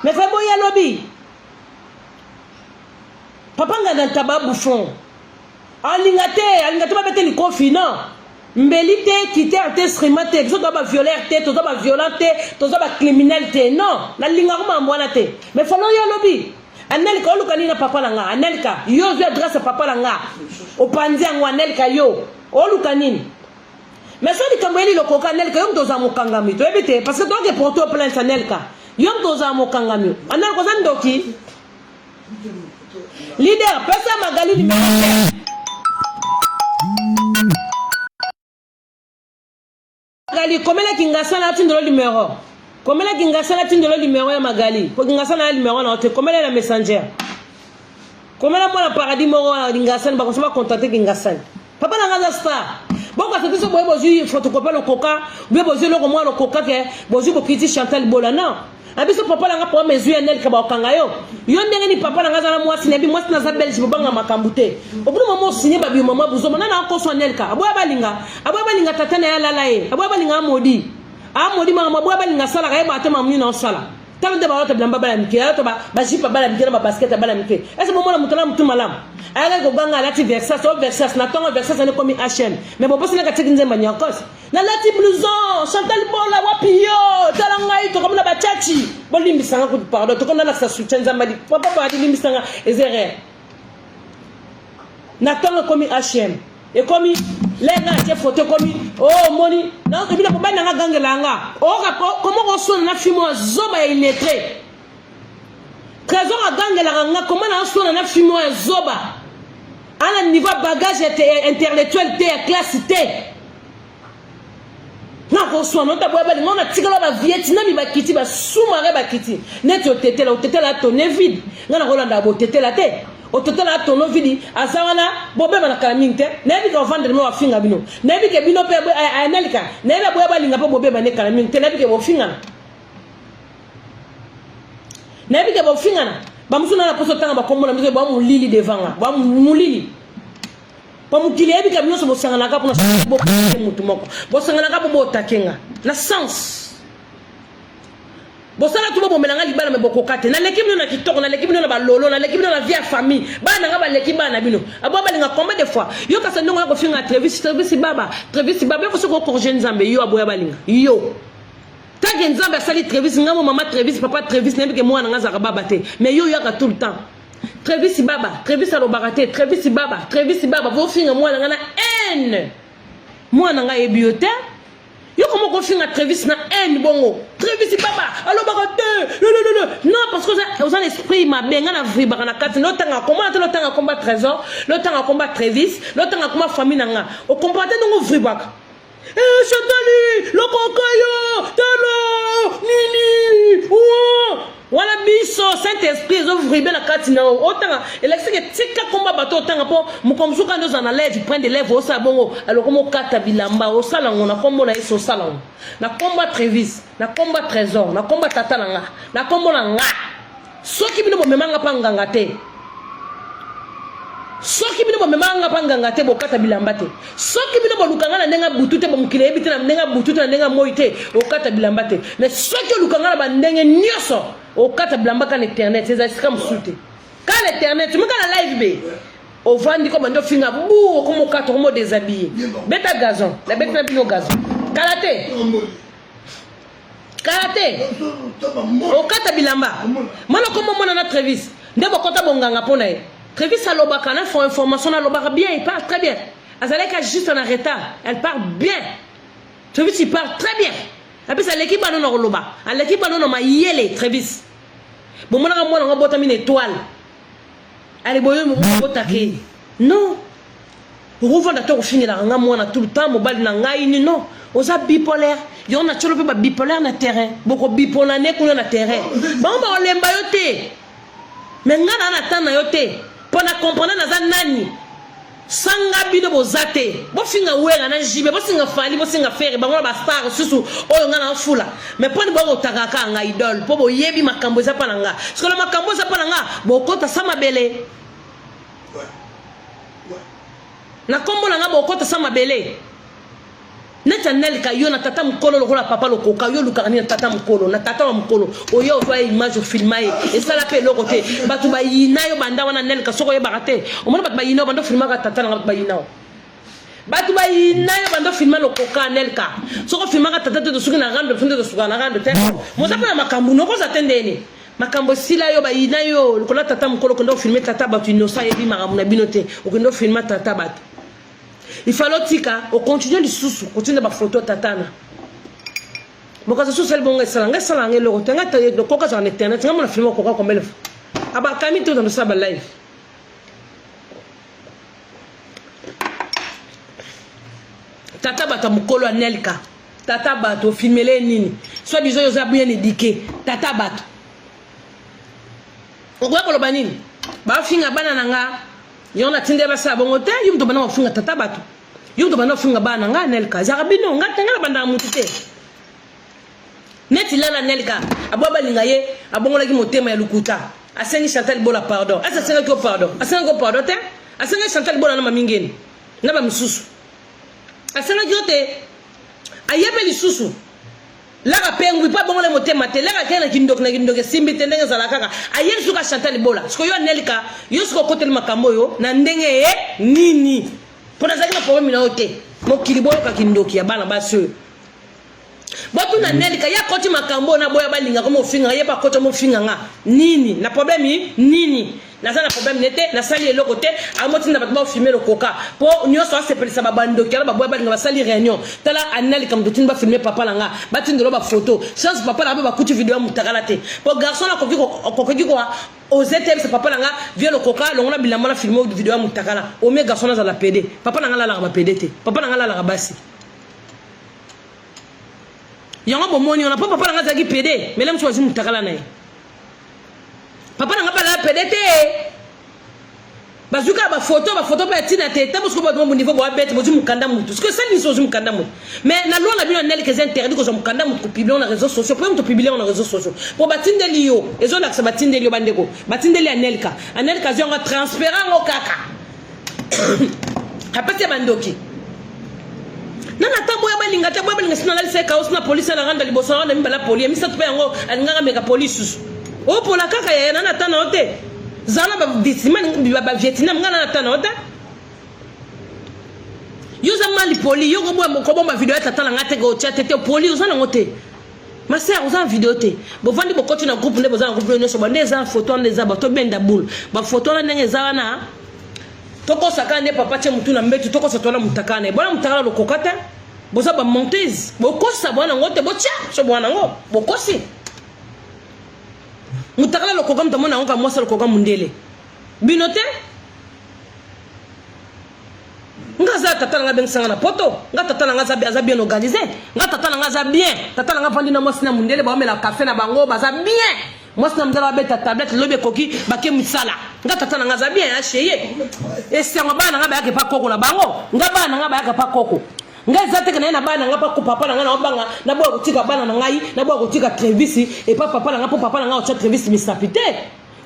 mais fa boya lobi papa nga na tababu fond alingate ba bete ni confina mbelite quitter te srimate so to ba violer te to ba violente to ba criminel te non na linga ko mambwana te mais fa no ya lobi Anelka olukani na papa langa Anelka yo zo adresse papa langa opanzi yango Anelka yo olukani mais so likambeli lokoka Anelka yo mtoza mukangami to ebite parce que toi que porter plainte Anelka yo mtoza mukangami Anelka zandoki leader pesa Magali numéro Magali komela kingasa na tindolo numéro komela kingasa na tindolo numéro ya Magali po kingasa na numéro na te komela na messenger komela mwana paradis moko na kingasa ba kosoma contacter kingasa papa na ngaza star boko atete so boye bozu photocopie le coca be bozu le mwana le coca ke bozu bokiti Chantal Bola non abiso papa na nga po mezu ya Nelka ba okanga yo ndenge ni papa na ngaza na mwasi na bi mwasi na za belge bobanga makambute obulu mama signé ba bi mama buzo na ko so Nelka aboya balinga tata na ya lala ye aboya balinga amodi mama aboya balinga sala ka ba tema muni na sala talo de ba bilamba bala mike to ba jipa bala mike na ba basket bala mike ese momo na mutala mutu malam aga ko ganga lati versas na tonga versas ne komi HM mais bobo sina ka tiki nzemba nyakos na lati blouson Chantal Bola wapiyo tala ngai to komna ba chachi bolimbi sanga ku pardon to kona na sa soutien nzamba di papa ba di limbi sanga ezere na tonga komi HM et komi lenga te photo komi oh moni na ko bila boba na gangela nga comment on sonne na fimo zoba ya illettré trésor a gangela nga comment na sonne na fimo zoba à un niveau bagage intellectuel T classe T na ko sonne on ta boba linga na tikala ba Vietnam ba kiti ba soumare ba kiti net o tetela ton vide ngana rolanda bo tetela te o totala tono vidi azawana bobe bana kalaminte nebi ka vendre mo afinga bino nebi ke bino pe Anelka nebi boya balinga po bobe bana kalaminte nebi ke bo finga nebi ke bo finga na ba musuna na poso tanga ba komona mze ba mu lili devant ba mu lili pa mu kili ebi ka bino so bo sangana ka pona bo mutu moko bo sangana ka bo takenga na sens bosala tuba bomelanga libala me bokokate na l'équipe na kitoko na l'équipe na ba lolo na l'équipe na vie famille bana nga ba l'équipe bana bino abo balinga combien de fois yo ka sandongo ko finga Travis baba ko soko corriger nzambe yo aboya balinga yo tage nzambe sali Travis ngamo mama Travis papa Travis nebi ke mwana nga za baba te mais yo yaka tout le temps Travis alo barate Travis baba vo finga mwana nga na n mwana nga ebiote yo comment qu'on finit à Travis na haine bongo Travis baba allo bagate non parce que vous avez l'esprit ma benga na vri bana kati no tanga combat trésor le tanga combat Travis le tanga combat famille nanga au combattre no vri baka Chantali le kokayo talo nini wala biso Saint-Esprit ouvrir bien la carte na otanga elexi que tika combat bato otanga po mukomsuka ndo za na lèvre prendre des lèvres osa bongo alors comme kata bilamba osala ngona kombo na eso sala na combat Travis na combat trésor na combat tata nanga na combo na nga soki bino bomemanga panganga te soki bino bomemanga panganga te bokata bilamba te soki bino bolukanga na ndenga butute bomukile ebite na ndenga butute na ndenga moite okata bilamba te mais soki olukanga na bandenge nyoso okata bilamba kan internet c'est ça msute kan internet muka na live be ovandi ko bando finga bu ko mokato ko déshabillé beta gazon la beta bino gazon karate okata bilamba mana ko mona na Travis ndebo kota bonganga pona e Travis alobaka na information alobaka bien il parle très bien Azaleka juste en arrêtant. Elle part bien. Travis, il part très bien. Et puis, c'est l'équipe à nous, Roloba. L'équipe à nous, ma yele, Travis. Bon, moi, on a botté une étoile. Allez, boyo, on a botté. Non. Vous avez tout fini là, on a tout le temps, mobile n'a non. On a bipolaire. Il y a toujours pas bipolaire na terrain. Beaucoup bipolaire n'est qu'on na terrain. Bon, on l'aime pas yoté. Mais on a attend na yoté. Pour na comprendre na zanani. Sanga bino bozate. Bo finga wera na jibe, bo singa fali, bo singa fere, ba ngona ba star susu oyo ngana fula. Mais pour ni bo takaka nga idole, po bo yebi makambo za pananga. Parce que le makambo za pananga, bo kota sama bele. Na kombo na nga bo kota sama bele. Neta Nelka yo na tata mkolo lokola papa lokoka yo lukani na tata mkolo na tata wa mkolo oyo otoa image filmaye et ça la pe lokote batu ba yina yo banda wana Nelka soko yo barate o mona batu ba yina bando filma ka tata na ba yina batu ba yina yo bando filma lokoka Nelka soko filma ka tata de suki na rando funde de suka na rando te mo sa pa makambu no ko za tendeni makambo sila yo ba yina yo lokola tata mkolo kondo filmer tata batu inosa yebi maramu na binote o kondo filma tata batu. Il fallait tika au continuer le sous continuer ma photo tatana boka sous celle bonga salanga salanga le rotenga taye de koka sur internet ngam na film koka comme le aba kami tout dans ça ba live tata bata mukolo Nelka tata bato filmele nini soit disons yo za bien éduqué tata bato okwa ko lo banini ba finga bana nanga yona tinde basa bongote yumto bana wafunga tata batu yumto bana wafunga bana nga Nelka zarabino nga tengala banda mutite neti lala Nelka ababa linga ye abongola ki motema ya lukuta asengi Chantal Bola pardon asa senga ko pardon asenga ko pardon te asenga Chantal Bola na mamingeni na ba misusu asenga jote ayebe lisusu la rapengu pas bon le motema te la kana kindok na kindok simbi tendenga za la kaka ayer suka Chantal Bola siko yo Nelka yo siko kote le makambo yo na ndenge nini pona zaki na problème na ote mo kiliboyo ka kindoki ya bana baso botu na Nelka ya koti makambo na boya balinga ko mo finga ye pa koti mo finga nga nini na problème nini na ça na problème nete na sali le côté a moti na ba filmer le coca pour nyoso a sepeli sa babando kala ba boya balinga ba sali réunion tala Nelka comme dotin ba filmer papa langa ba tindelo ba photo chance papa la ba kuti vidéo mutakala te pour garçon na koki ko aux étapes papa langa vient le coca longona bilamba na filmer vidéo mutakala o me garçon na la PD papa langa la ba PD te papa langa la basi yango bomoni on a pas papa langa zaki PD mais là mchoisi mutakala na papa nanga ba la PD te bazuka ba photo pa tina te parce que ba mo niveau ba bête mo mukanda mutu parce que ça ni so mukanda mutu mais na lona bino Nelka c'est interdit que so mukanda mutu publier na réseaux sociaux pour me publier na réseaux sociaux pour batinde liyo ezo na ça batinde liyo bandeko batinde li Nelka zionga transparent ngo kaka apate bandoki nana tambo ya balinga sina la seka osna police na randa liboso na mbala police mi sa tupe yango alinganga mega police o pour la kaka ya nana tana ote zana ba Vietnam ngana na tana ote yoza mali poli yo ko bomba video ya tata ngate go chat te poli uzana ngote ma sœur uzana video te bo vandi bo koti na groupe ne bo zana groupe ne so ba ndeza photo ndeza ba to benda boule ba photo na ndenge zana toko sakane papa che mutu na mbetu toko satona mutakane bona mutakala lokokata boza ba monteuse bokosa bwana ngote bocha so bwana ngo bokosi mutakala lokoka mtamona ngo kamwasa lokoka mundele binote ngaza tata nga bensanga na poto nga tata nga za bien organisé nga tata nga za bien tata nga fandi na mwasi na mundele ba mela café na bango baza bien mwasi na mzala beta tablette lobe koki bake misala nga tata nga za bien ya cheye esengo bana nga ba yake pa koko na bango nga bana nga ba yake pa koko nga zate kana na bana nga pa ko papa nga na obanga na bo kutika bana na ngai na bo kutika Travis et pas papa nga po papa nga o cha Travis misapite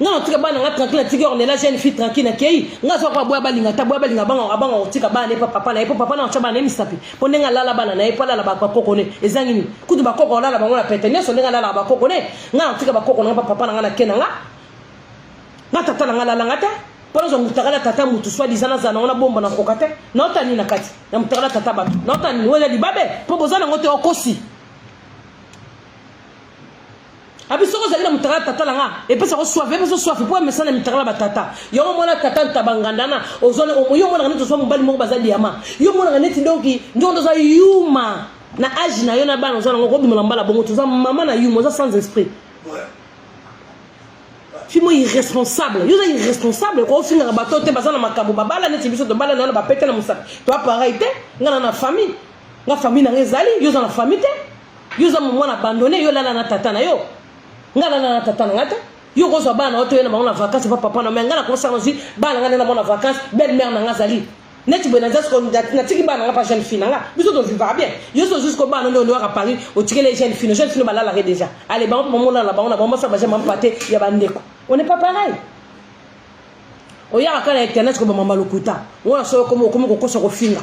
nga otika bana nga tranquille tiki on est là jeune fille tranquille na kei nga so kwa boya balinga ta boya balinga banga otika bana et pas papa na o cha bana misapi ponde nga lala bana na e pa lala ba koko ne ezangi ni kudu ba koko lala bango na pete ne so nga lala ba koko ne nga otika ba koko nga papa nga na kena nga tata nga lala ngata pour zo mutakala tata mutu soi disant na ona bomba na kokate na otani na kati na mutakala tata ba na otani wala libabe po bozana ngote okosi Abi soko zali na mutara tata langa et puis ça reçoit et puis ça soif pour me sana mutara ba tata yo mona tata tabangandana ozone yo mona ngani to so mbali mo bazali yama yo mona ngani donc ndondo za yuma na âge na yo na bana ozana ngoko bimala mbala bongo to za maman na yuma za sans esprit fimo irresponsable yo za irresponsable ko finga bato te bazana makambo babala neti biso to bala na ba pete na musaka to pareil te ngana na famille nga famille na ngezali yo za na famille te yo za mwana abandonné yo lala na tata na yo ngala na tata na ngata yo ko so bana oto na bango na vacances papa na ngala ko sa nzi bana ngana na bona vacances belle mère na ngazali neti bona just ko na tiki bana ngapa jeune fille nga biso to vivre bien yo so jusqu'au bana ndo à Paris o tiki les jeunes filles balala déjà allez bango mo na la bango na bango sa ba jema mpate ya bandeko on n'est pas pareil o ya kana internet ko mama lokuta wona so ko ko so ko finga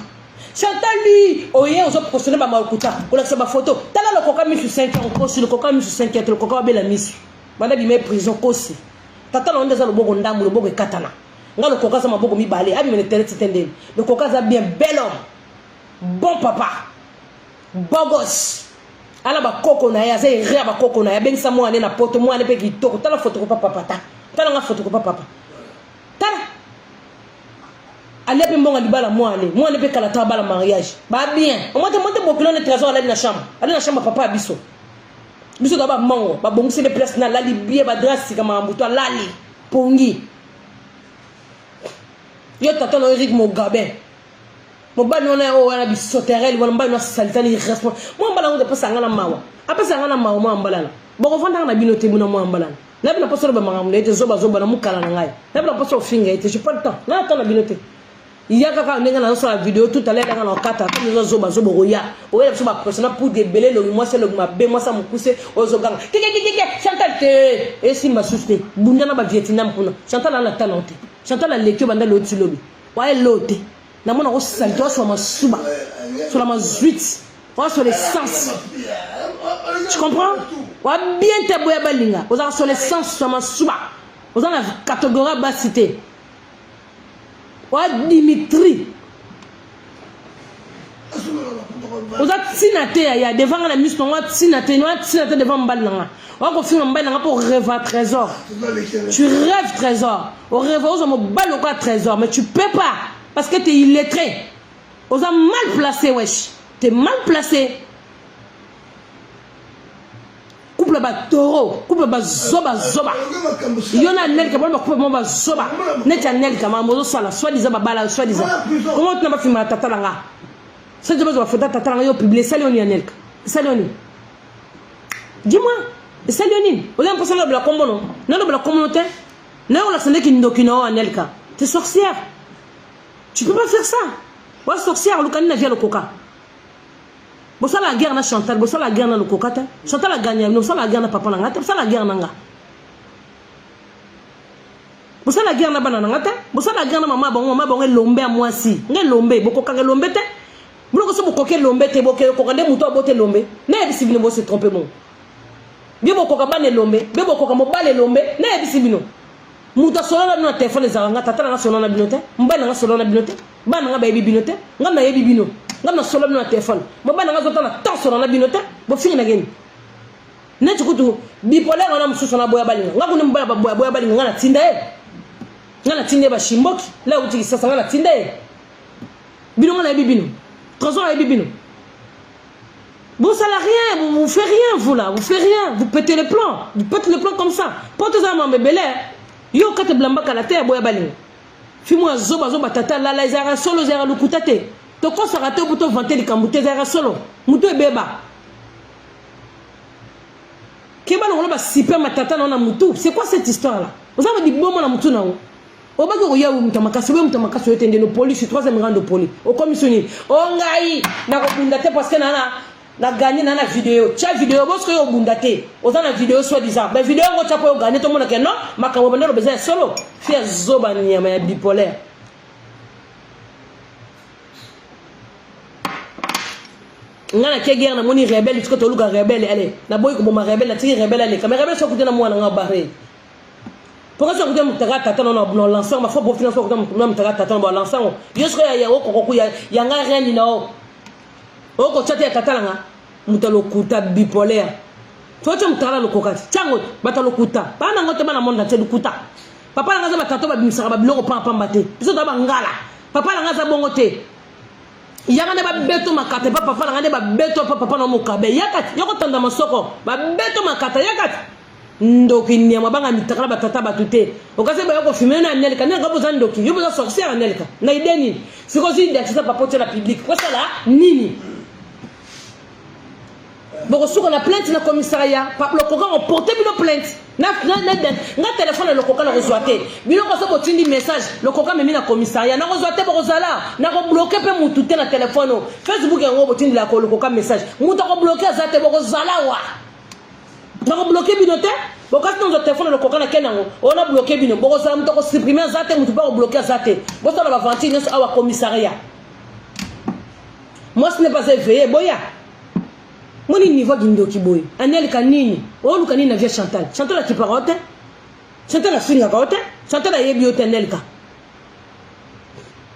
Chantal lui, oye, on se postule ba malukuta. On a fait ma photo. Tala le coca mis sur 5 ans, cosi le coca mis sur 5 ans, le coca bela mis. Madame il met prison cosi. Tata on déjà le bogo ndamu, le bogo katana. Nga le coca ça m'a bogo mi balé, abi me télé tendel. Le coca ça bien bel homme. Bon papa. Bon gosse. Ala ba koko na ya, zai ria ba koko na ya, ben sa mo ane na poto mo ane pe ki toko. Tala photo ko papa papa. Tala nga photo ko papa. Tala allez pe mbonga libala moi ne pe kala ta bala mariage ba bien on monte bokilo ne trésor aller na chambre papa biso da ba mango ba bongisi les places na lali bien ba drasi kama mbuto lali pongi yo tata no Eric Mugabe mo ba no na o wana bisoterel wala mba no salitani responsable mo mbala ngo pesa ngana mawa apesa ngana mawa mo mbala boko fanda na binote bino mo mbala na bina pasoro ba mangamu ete zoba na mukala na ngai na bina pasoro finga ete je pas le temps na ta na binote il y a quelqu'un qui a sur la vidéo tout à l'heure dans le kata comme les zoba roya o ya ba persona pour débeler le moi c'est le mabe moi ça me pousser aux ogang Chantal te et si ma souste bundana ba Vietnam kuna Chantal la talente Chantal la lekio banda loti lobi wa lote na mona ko santo sur ma suba sur la mazuite wa sur les sens tu comprends wa bien te boya balinga aux sur les sens sur ma suba aux la catégorie bas cité wa Dimitri oza tinate ya devant la mission wa tinate devant mbalanga wa ko finga mbalanga pour rêver trésor tu rêves trésor au rêve oza mo balo quoi trésor mais tu peux pas parce que tu es illettré oza mal placé wesh tu es mal placé couple ba toro couple ba zoba yona nel ka ba couple mo ba zoba net ya nel ka ma mo sala soit disant ba bala soit disant comment tu n'as pas filmé tata langa ça je vais faire tata langa yo publier salioni ya nel ka salioni dis-moi salioni on a l'impression de la commono non de la communauté non on a sendé qui ndokino nel ka tu es sorcière tu peux pas faire ça wa sorcière lukani na via le coca. Bossa la guerre na Chantal, bossa la guerre na le kokata. Chantal a gagné, nous bossa la guerre na papa na ngata, bossa la guerre na nga. Bossa la guerre na banana ngata, bossa la guerre na mama bon lombe à moi si. Nge lombe, boko kanga lombe te. Boko so boko ke lombe te, boko kokande muto abote lombe. Na ebisi bino bo se tromper bon. Bi boko ka bane lombe, bi boko ka mo bale lombe, na ebisi bino. Muta solo na téléphone za ngata tata na solo na binote, mbana na solo na binote, bana nga ba yebi binote, ngam na yebi bino. Ngam solo na téléphone mo bana nga zota na temps na binote bo fingi na geni neti kutu bipolaire na mususu na boya balinga ngaku ni mbaya boya balinga ngana tinde ba shimboki la uti sasa ngana tinde bino ngana bibino trésor ya bibino vous ça rien vous faites rien vous là vous faites rien vous pétez les plans comme ça portez ça mon bébé yo kate blamba kala te boya balinga fimo zoba tata la izara solo zara lukutate to ko sarate buto vanter les kambute zara solo muto ebeba keba no ba siper matata na mutu c'est quoi cette histoire là vous avez dit bon na mutu na o ba ko ya mutamakaso yotende no police 3e rang de police au commissionnaire o ngai na ko bundate parce que na gagné na vidéo cha vidéo boss ko yo bundate ozana vidéo soit disant ba vidéo ngo cha po gagné to mona ke non makambo bandero beza solo fia zoba nyama ya bipolaire. Ngana ke guerre na moni rebelle tu ko to luka rebelle allez na boy ko ma rebelle na ti rebelle allez comme rebelle so ko na mwana nga barre pourquoi so ko dem mutaka tata no lancer ma faut bo finance ko dem mutaka tata no lancer yo so ya ko ya nga reine no o ko chate tata nga mutalo kuta bipolaire Foto mutala lokokati. Tiango bata lokuta. Bana ngote bana monde entier lokuta. Papa la ngaza batato ba bimisaka ba biloko papa mbate. Biso to ba ngala. Papa la ngaza bongo te. Yaka ne ba beto makata papa la ngane ba beto papa na mukabe. Yakati yoko tanda masoko ba beto makata yakati. Ndoki nyama banga mitakala batata batute. Okase ba yoko filmer na Nelka. Ne ngabo za ndoki. Yo boza sorcière Nelka. Na ideni. Siko zi d'accès papa pour la public. Quoi ça là? Nini. Bon, si on a plainte dans le commissariat, le coca a porté une plainte. Na téléphone le coca n'a reçu. Bilo ko so tindi message, le coca me mis dans le commissariat. Na reçu te bozala, na ko bloquer pe mututé na téléphone. Facebook en go tindi la ko le coca message. Muta ko bloquer azate bozala wa. Na ko bloquer binote. Bon quand dans le téléphone le coca na kenango, on a bloqué bino. Bozala muta ko supprimer azate mutu pas ko bloquer azate. Bo ça va vendre dans awa commissariat. Moi ce n'est pas éveillé boya. Moni niveau Gindoki boy. Anel kanini. O lu kanini na via Chantal. Chantal a qui parote. Chantal a finga parote. Chantal a yebi otenelka.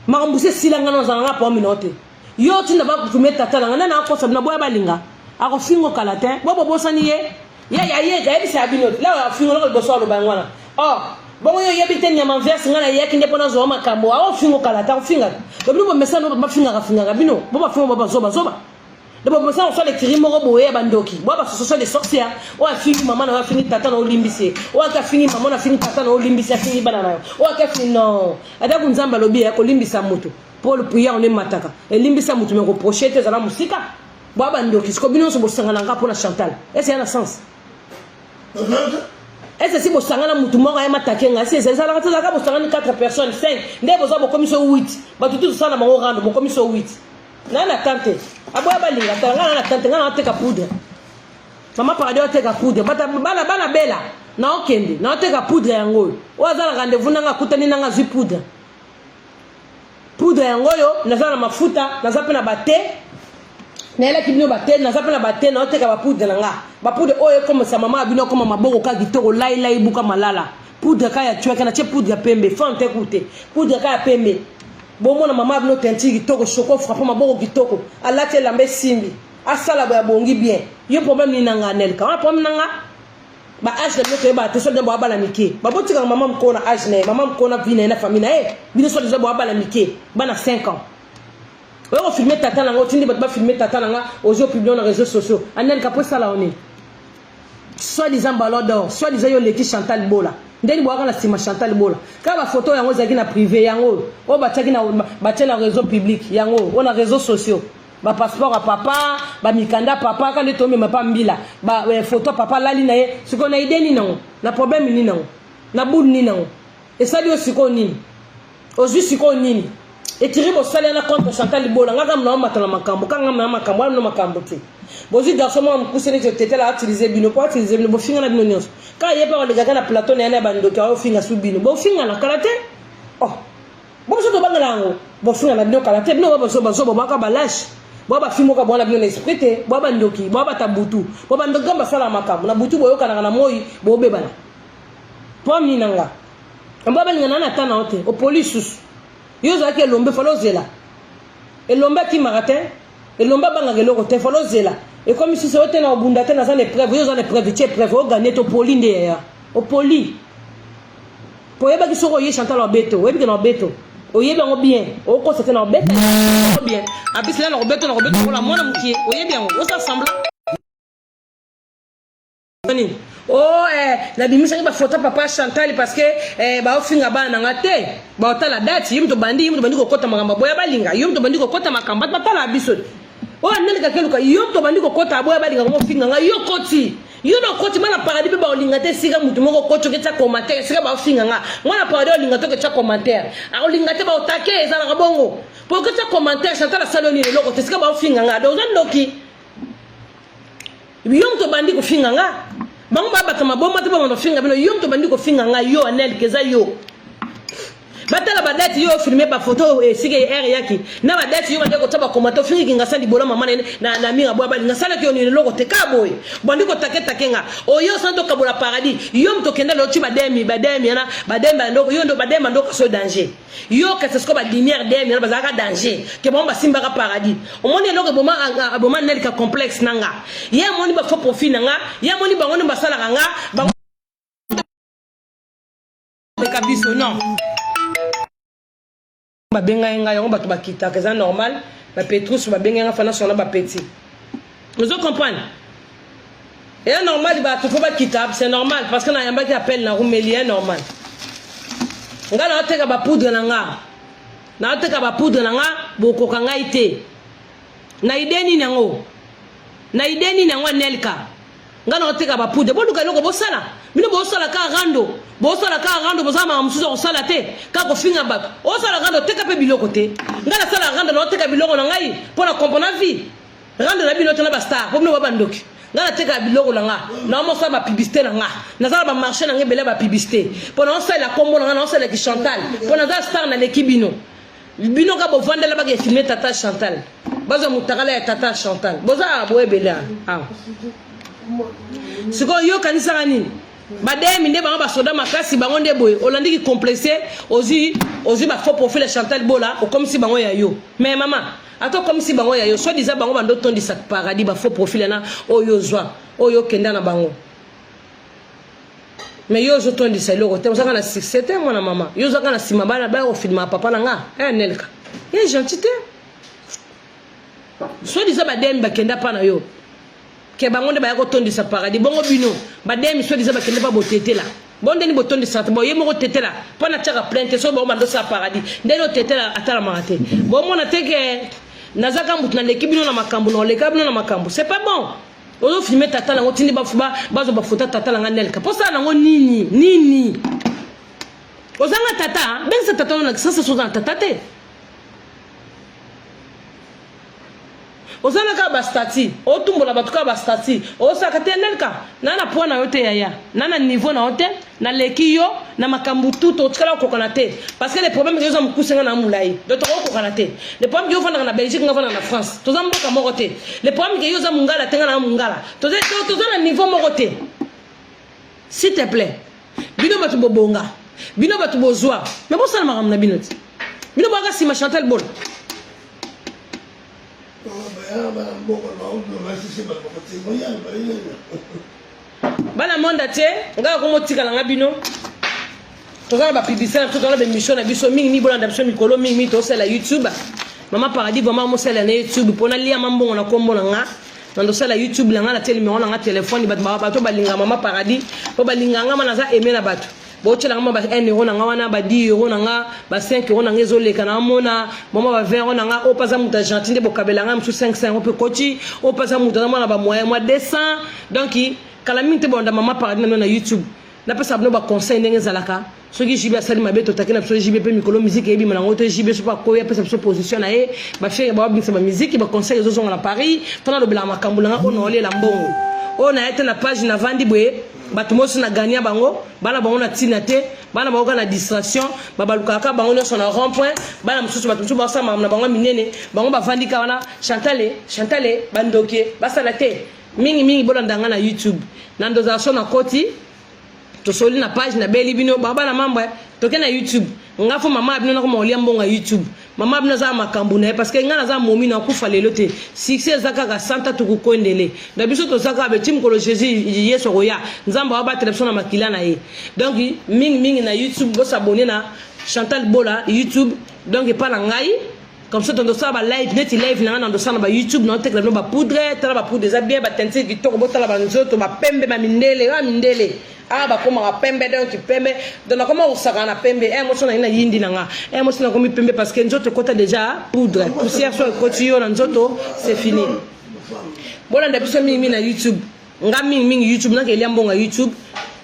Marambuse silanga na zanga po minote. Yo tinda ba kutume tata na na ko sabna boya balinga. Ako fingo kalate. Bobo bosani ye. Ya ebi sa binote. La fingo lo boso lo bangwana. Oh, bongo yo yebi ten nyama verse ngana yeki ndepo na zo makambo. Ako fingo kalate, ako finga. Bobo bo mesa no ba finga bino. Bobo fingo boba zoba. D'abord, ça, on fait les crimes moraux et bandoki. Moi, parce que ce sont des sorcières. On a fini maman, on a fini tata, on a limbissé. On a fini maman, on a fini tata, on a limbissé, on a fini banana. On a fini non. Ada kunzamba lobi ya ko limbisa mutu. Pour le prier on les mataka. Et limbisa mutu me reprocher tes ala musika. Bois bandoki. Ce que so bosangana nga pour la Chantal. Est-ce qu'il y a un sens? Est-ce que si bosangana mutu moko ya matake nga si c'est ça la tata bosangana 4 personnes 5. Ndé boza bo commission 8. Ba tout ça na bango rando bo commission 8. Nana tante. Aboya balinga tanga na tante ngana teka poudre. Mama parade teka poudre. Bata bana bela. Na okende. Na teka poudre yango. Wazala rendez-vous nanga kutani nanga zi poudre. Poudre yango yo nazala mafuta, nazape na bate. Na ela kibino bate, nazape na bate na teka ba poudre nanga. Ba poudre oyo comme sa mama abino comme maboko ka gitoko lai buka malala. Poudre ka ya tueka na che poudre ya pembe. Fante kute. Poudre ka ya pembe. Bon mon maman no tenti kitoko choko frappe maboko kitoko alate lambe simbi asala ba bongi bien yo problème ni nanga Nelka on problème nanga ba âge de meto ba te so de bo abala mike ba botika maman ko na âge na maman ko na vie na famille na bino so de bo abala mike ba na 5 ans on filmer tata nanga tindi ba filmer tata nanga ozo publier dans réseaux sociaux Nelka pour ça là on est soit disant ballon d'or soit disant yo leki Chantal Bola ndeni boaka na sima Chantal Bola ka ba photo yango zaki na privé yango o ba taki na ba na réseau public yango on a réseaux sociaux ba passeport à papa ba mikanda papa ka neto me papa mbila ba photo papa lali na ye siko na ideni non na problème ni non na boule ni non et ça lui siko nini ozu siko nini et tiri bo sala na compte Chantal Bola ngaka mna matala makambo kanga mna makambo na makambo ti bozi garçon mo mkusene je tete la utiliser bino pour utiliser bino bo finga na bino nyonso ka ye pa le gaga na plateau na bandoki o finga su bino bo finga na kalate oh bo so to bangala ngo bo finga na bino kalate bino bo so ba ka balash bo ba fimo ka bona bino na esprit te bo bandoki bo ba tabutu bo bandoki gamba sala makambo na butu bo yoka na moyi bo bebana pom ni nanga mbaba ngana na tana ote o police yo za ke lombe falo zela e lombe ki maratin et l'on va bangager le côté follow zela et comme si c'était na obunda te na za les preuves yo za les preuves tie preuve o gagner to poli ndeya o poli po yeba ki soko ye Chantal Obeto webi ke na Obeto o yebi ngo bien o ko c'était na Obeto bien abis là na Obeto ko la mona mukie o yebi ngo o ça semble oh la bimisha ba photo papa Chantal parce que ba ofinga bana ngate ba otala date yimto bandi ko kota makamba boya balinga yimto bandi ko kota makamba batala biso o Nelka keluka yimto bandi ko kota boya balinga mo finga nga yo koti yo no koti mana paradis ba olinga te sika mutu moko kocho ke tsa commentaire sika ba ofinga nga mwana paradis olinga to ke tsa commentaire a olinga te ba otake ezala ka bongo pour que tsa commentaire Chantal saloni le loko te sika ba ofinga nga do zandoki yimto bandi ko finga nga bango baba kama bomba te ba finga bino yom to bandi ko finga nga yo Nelka za yo batala ba date yo filmer ba photo e sige air yaki na ba date yo ba ndeko taba komato fingi kinga sandi bola mama na minga bwa bali ngasala ki oni loko te kaboy bandiko taketa kenga oyo santo kabola paradis yo mto kenda lo ti bademi yana bademi ndoko yo ndo bademi ndoko so danger yo ka sesko ba lumière demi yana bazaka danger ke bomba simba ka paradis omoni loko boma nelika complexe nanga ye moni ba fo profit nanga ye moni bango ndo basala kanga bango kabiso non ba benga nga yango bato bakita que c'est normal ba Petrus ba benga nga fana sona ba petit vous comprenez et normal ba to ba kita c'est normal parce que na yamba qui appelle na rumelia normal nga na teka ba poudre nanga na teka ba poudre nanga boko kanga ite na ideni nango nelka nga na teka ba poudre boduka loko bosala bino bosala ka rando bozama musuzo osala te ka ko finga bato osala rando teka pe biloko te nga na sala rando na teka biloko na ngai pona comprendre vie rando na bino tena ba star po bino ba bandoki nga na teka biloko na nga na mo sa ba publicité na nga na sala ba marché na ngai bele ba publicité pona osala kombo na nga na osala ki Chantal pona za star na l'équipe bino ka bo vandela ba ke filmer tata Chantal bazo mutakala ya tata Chantal boza boye bele siko yo kanisa nini bademi nde bango basoda makasi bango nde boye olandi ki complexé ozi ba faux profil Chantal Bola o comme si bango ya yo mais maman ato comme si bango ya yo so disait bango bando tondi sa paradis ba faux profil na oyo zwa oyo kenda na bango mais yo zo tondi sa loko te osaka na c'était moi na maman yo zaka na sima bana ba o filma papa na nga nelka ye gentité so disait bademi bakenda pa na yo ke bangonde ba yako tondi sa paradis bongo bino bademi so diza bakende pa botetela bonde ni botondi sa bo yemo ko tetela pona tchaka plainte so bo mando sa paradis ndeno tetela atala marate bo mona teke nazaka mutu na leki bino na makambo na leka bino na makambo c'est pas bon ozo filmer tata na ngotindi ba fuba bazo ba futa tata la nganelka posa na ngo nini ozanga tata ben sa tata na sa so za tata te osana ka bastati otumbola batuka bastati osaka tenelka nana pona yote yaya nana niveau na hotel na leki yo na makambu tout otkala ko konate parce que les problèmes que yo zamu kusenga na mulai do to ko konate les problèmes que yo fanda na Belgique ngavana na France to zamu ka mokote les problèmes que yo zamu ngala tenga na mungala to na niveau mokote s'il te plaît bino batu bobonga bino batu bozwa mais bo sala makamna binoti bino baga si ma Chantal Bola bana monda te nga ko motika la ngabino to za ba publicité to za ba mission na biso mingi ni bolanda biso mikolo mingi to sala YouTube mama paradis vraiment mo sala na YouTube pona lia mambo na kombo na nga ndo sala YouTube la nga na numéro na nga téléphone ba to balinga mama paradis po balinga nga mana za aimer na bato bochela ngama ba 1 euro na nga wana ba 10 euro na nga ba 5 euro na nga ezoleka na mona mama ba 20 euro na nga opaza muta gentil nde bokabela nga msu 500 euro pe koti opaza muta na mona ba moyen moi 200 donc kala minte bonda mama paradis na YouTube na pesa bino ba conseil ndenge zalaka soki jibe asali mabe to takena pso jibe pe mikolo musique ebi mana ngoto jibe so pa ko ya pesa pso position na e ba fere ba bimisa ba musique ba conseil zo zonga na Paris tona do bela makambo nga ono ole la mbongo ona ete na page na vandi boye bato mosi na gagner bango bana bango na tina te bana bango na distraction babalukaka bango nyonso na rond point bana mususu bato mususu basama na bango minene bango bavandika wana Chantale bandoke basala te mingi bolanda na YouTube na ndozation na koti to soli na page na beli bino baba na mambo toke na YouTube ngafo mama bino na ko molia mbonga YouTube mama bino za makambu na parce que ngana za momi na kufa lelo te succès zaka ka santa tukukondele na biso to zaka be tim ko le Jésus yeso roya nzamba ba télévision na makila na ye donc mingi na YouTube bo s'abonner na Chantal Bola YouTube donc pas na ngai comme ça dans ça ba live net live na dans ça na ba YouTube na tek la no ba poudre tala ba poudre za bien ba tente vitoko bo tala ba nzoto ba pembe ba mindele ba koma ba pembe donc pembe donc comment on saka na pembe émotion na yindi na nga émotion na komi pembe parce que nzoto kota déjà poudre poussière sur côté yo na nzoto c'est fini bona ndabiso mingi na YouTube nga mingi YouTube na ke liambonga YouTube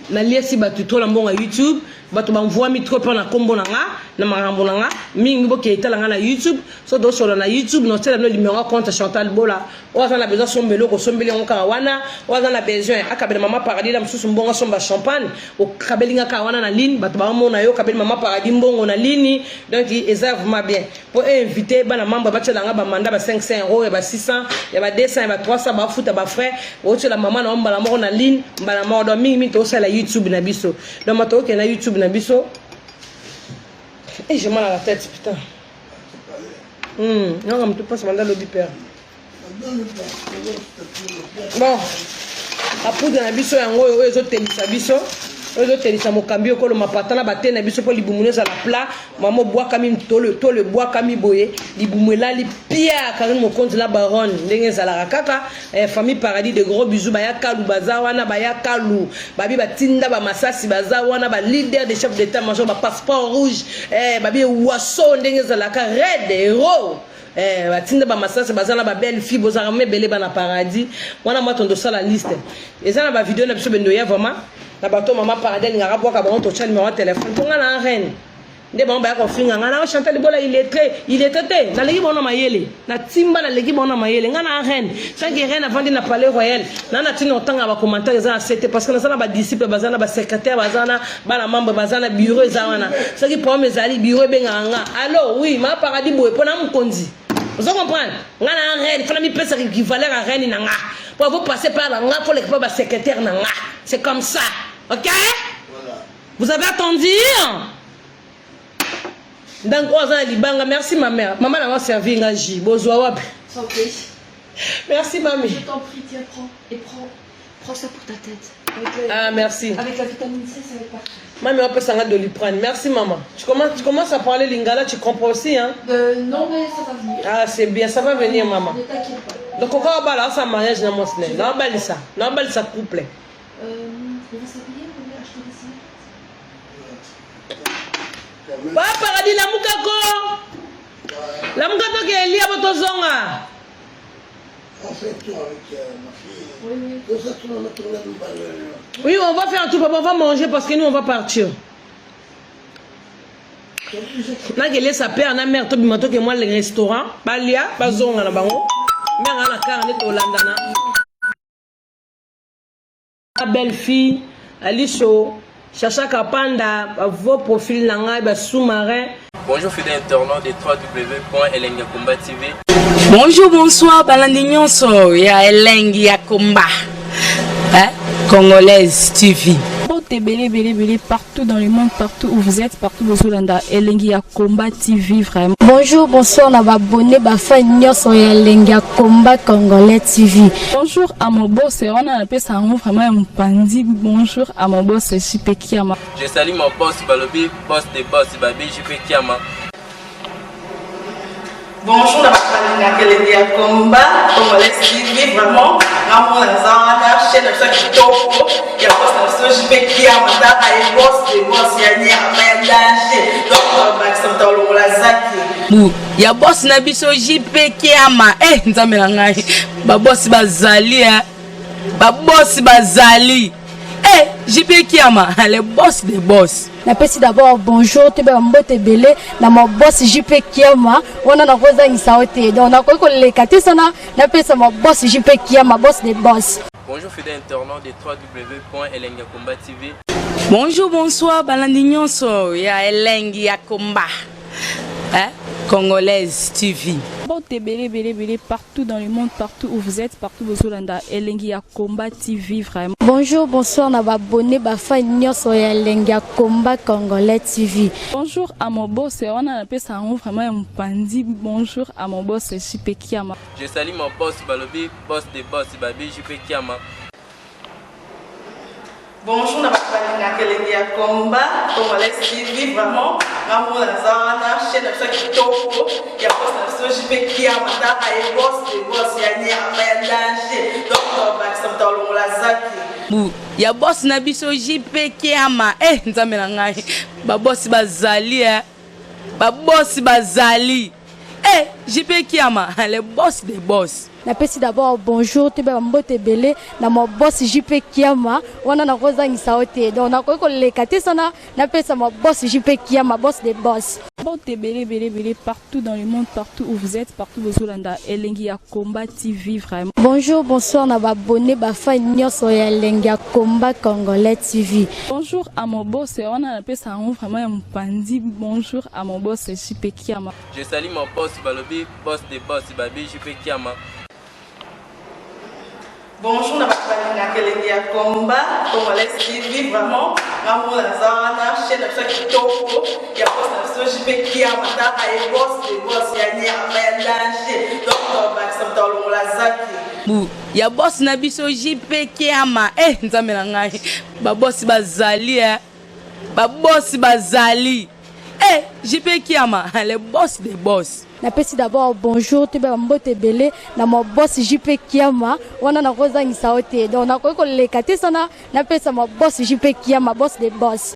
na liesi ba tuto la mbonga YouTube bato ba mvoa mi trop na kombo na nga na makambo nanga mingi bo ke etala nga na YouTube so do solo na YouTube no tela no numéro compte Chantal Bola oza na besoin sombelo ko sombeli ngaka wana oza na besoin akabela mama paradis la msusu mbonga somba champagne o kabeli ngaka wana na ligne bato ba mona yo kabeli mama paradis mbongo na ligne donc eza vraiment bien pour inviter bana membre ba tela nga ba manda ba 500 € ba 600 ya ba 200 ba 300 ba futa ba frère o tela mama na mbala moko na ligne mbala moko do mingi to sala YouTube na biso donc mato ke na YouTube na biso et j'ai mal à la tête putain non comme tu passes mandalo bi père bon apude na biso yango oyo ezotelisa biso ezotelisa mokambi okolo mapatana batene na biso po libumune za la plat mamo bois kami to le bois kami boye libumela li pia kari mo compte la baronne ndenge za kaka famille paradis de gros bisous baya kalu bazawana baya kalu babi batinda ba masasi bazawana ba leader des chefs d'état major ba passeport rouge babi waso ndenge za la ka red héros batinda ba masasi bazana ba belle fille bozara me belé ba na paradis wana moi tondo sala liste ezana ba vidéo na biso bendo ya vraiment na bato mama paradis ngara boka ba on to cha numéro de téléphone to ngana reine nde ba ba ko finga ngana Chantal Bola il est traité na legi bona mayele na timba na legi bona mayele ngana reine chaque reine avant de na palais royal na tino tanga ba commentaire za c'était parce que na sana ba disciple bazana ba secrétaire bazana ba na membre bazana bureau zawana ce qui pour mes ali bureau benganga alors oui ma paradis boye pona mkonzi vous comprenez ngana reine fana mi pesa équivalent à reine nanga pour vous passer par là nga faut l'équipe ba secrétaire nanga c'est comme ça. OK? Voilà. Vous avez attendu? Donc, merci ma mère. Maman n'a pas servi un J. Bonjour. Merci mamie. Je t'en prie, tiens, prends ça pour ta tête. Ah, merci. Avec la vitamine C, ça va être parfait. Maman, on peut s'en de Doliprane. Merci maman. Tu commences à parler lingala, tu comprends aussi, hein? Non, mais ça va venir. Ah, c'est bien, ça va venir, maman. Ne t'inquiète pas. Donc, on va là, ça mariage dans mon ciné. Non, ça. Non, ça couple. On va s'habiller, on va acheter des cigarettes. Ba paradis la mukako. La mukako qui est lié à votre zonga. On fait tout avec ma fille. Pour ça, tout le monde tourne la. Oui, on va faire un tout, on va manger parce que nous on va partir. Na gele sa père na mère to bimato que moi le restaurant, ba lia, ba zonga na bango. Mère na carne to landana. Belle fille, Aliso, Chacha Kapanda, vos profils nanga sous-marin. Bonjour fidèles internautes de www.elengiakomba TV. Bonjour, bonsoir, Balandignon so, ya Elengia Komba, Congolaise TV. Belé partout dans le monde, partout où vous êtes, partout où vous êtes, Elengia Komba TV vraiment. Bonjour, bonsoir, on va abonner à Fanny sur Elengia Komba Congolais TV. Bonjour à mon boss, on a appelé ça vraiment un pandi. Bonjour à mon boss, JP Kiama. Je salue mon boss Balobi, boss des boss, Babi JP Kiama. Bonjour, à Elengia Komba Congolais TV vraiment. Ramon Zana, chaîne de ça qui topo, il y a pas de JP Kiama, et boss des boss, il y a rien danger. Donc, on va s'entendre la zaki. Ya boss na biso JP Kiama nzambe na ngai ba boss bazali ba boss bazali JP Kiama le boss des boss. Napesi d'abord bonjour te ba mbote belé na mon boss JP Kiama on a koza isaote donc na ko le kati sana napesa mon boss JP Kiama boss des boss. Bonjour fidèles internautes de www.elengiakomba TV. Bonjour bonsoir Balandignon so ya Elengia Komba. Congolaise TV. Belé partout dans le monde, partout où vous êtes, partout où vous êtes, Elengia Komba TV vraiment. Bonjour, bonsoir, on va abonner à Fanny sur Elengia Komba Congolais TV. Bonjour à mon boss, on a appelé ça vraiment un pandi. Bonjour à mon boss, JP Kiama. Je salue mon boss Balobi, boss des boss, Babi JP Kiama. Bonjour, à Elengia Komba Congolais TV vraiment. Ramon Zana, chaîne de ça qui topo, il y a pas de JP Kiama, et boss des boss, il y a rien danger. Donc, on va s'entendre la zaki. Ya boss na biso JP Kiama nzambe na ngai ba boss bazali ba boss bazali JP Kiama le boss des boss. napesi d'abord bonjour te ba mbote belé na mo boss JP Kiama wana na kozangisa ote donc na ko leka te sana napesa mo boss JP Kiama boss des boss. Mbote belé partout dans le monde, partout où vous êtes, partout où Zolanda Elengi ya Komba TV vraiment. Bonjour, bonsoir na ba abonné ba fan nyonso ya Elengi ya Komba Congolais TV. Bonjour à mon boss, on a appelé ça vraiment un pandi. Bonjour à mon boss JP Kiama. Je salue mon boss Balobi, boss des boss Babi JP Kiama. Bonjour, na bakalina Elengi ya Komba Congolais TV vraiment. Ngamu na zana chaîne ça kitoko ya boss na JP Kiama ta ay boss des boss ya ni ya danger. Donc ba samta longola zaki. Ya boss na biso JP Kiama nzambe na ngai ba boss bazali ba boss bazali JP Kiama le boss des boss. Napesi d'abord bonjour te ba mbote belé na mo boss JP Kiama wana na kozangisa ote donc na ko leka te sana napesa mo boss JP Kiama boss des boss.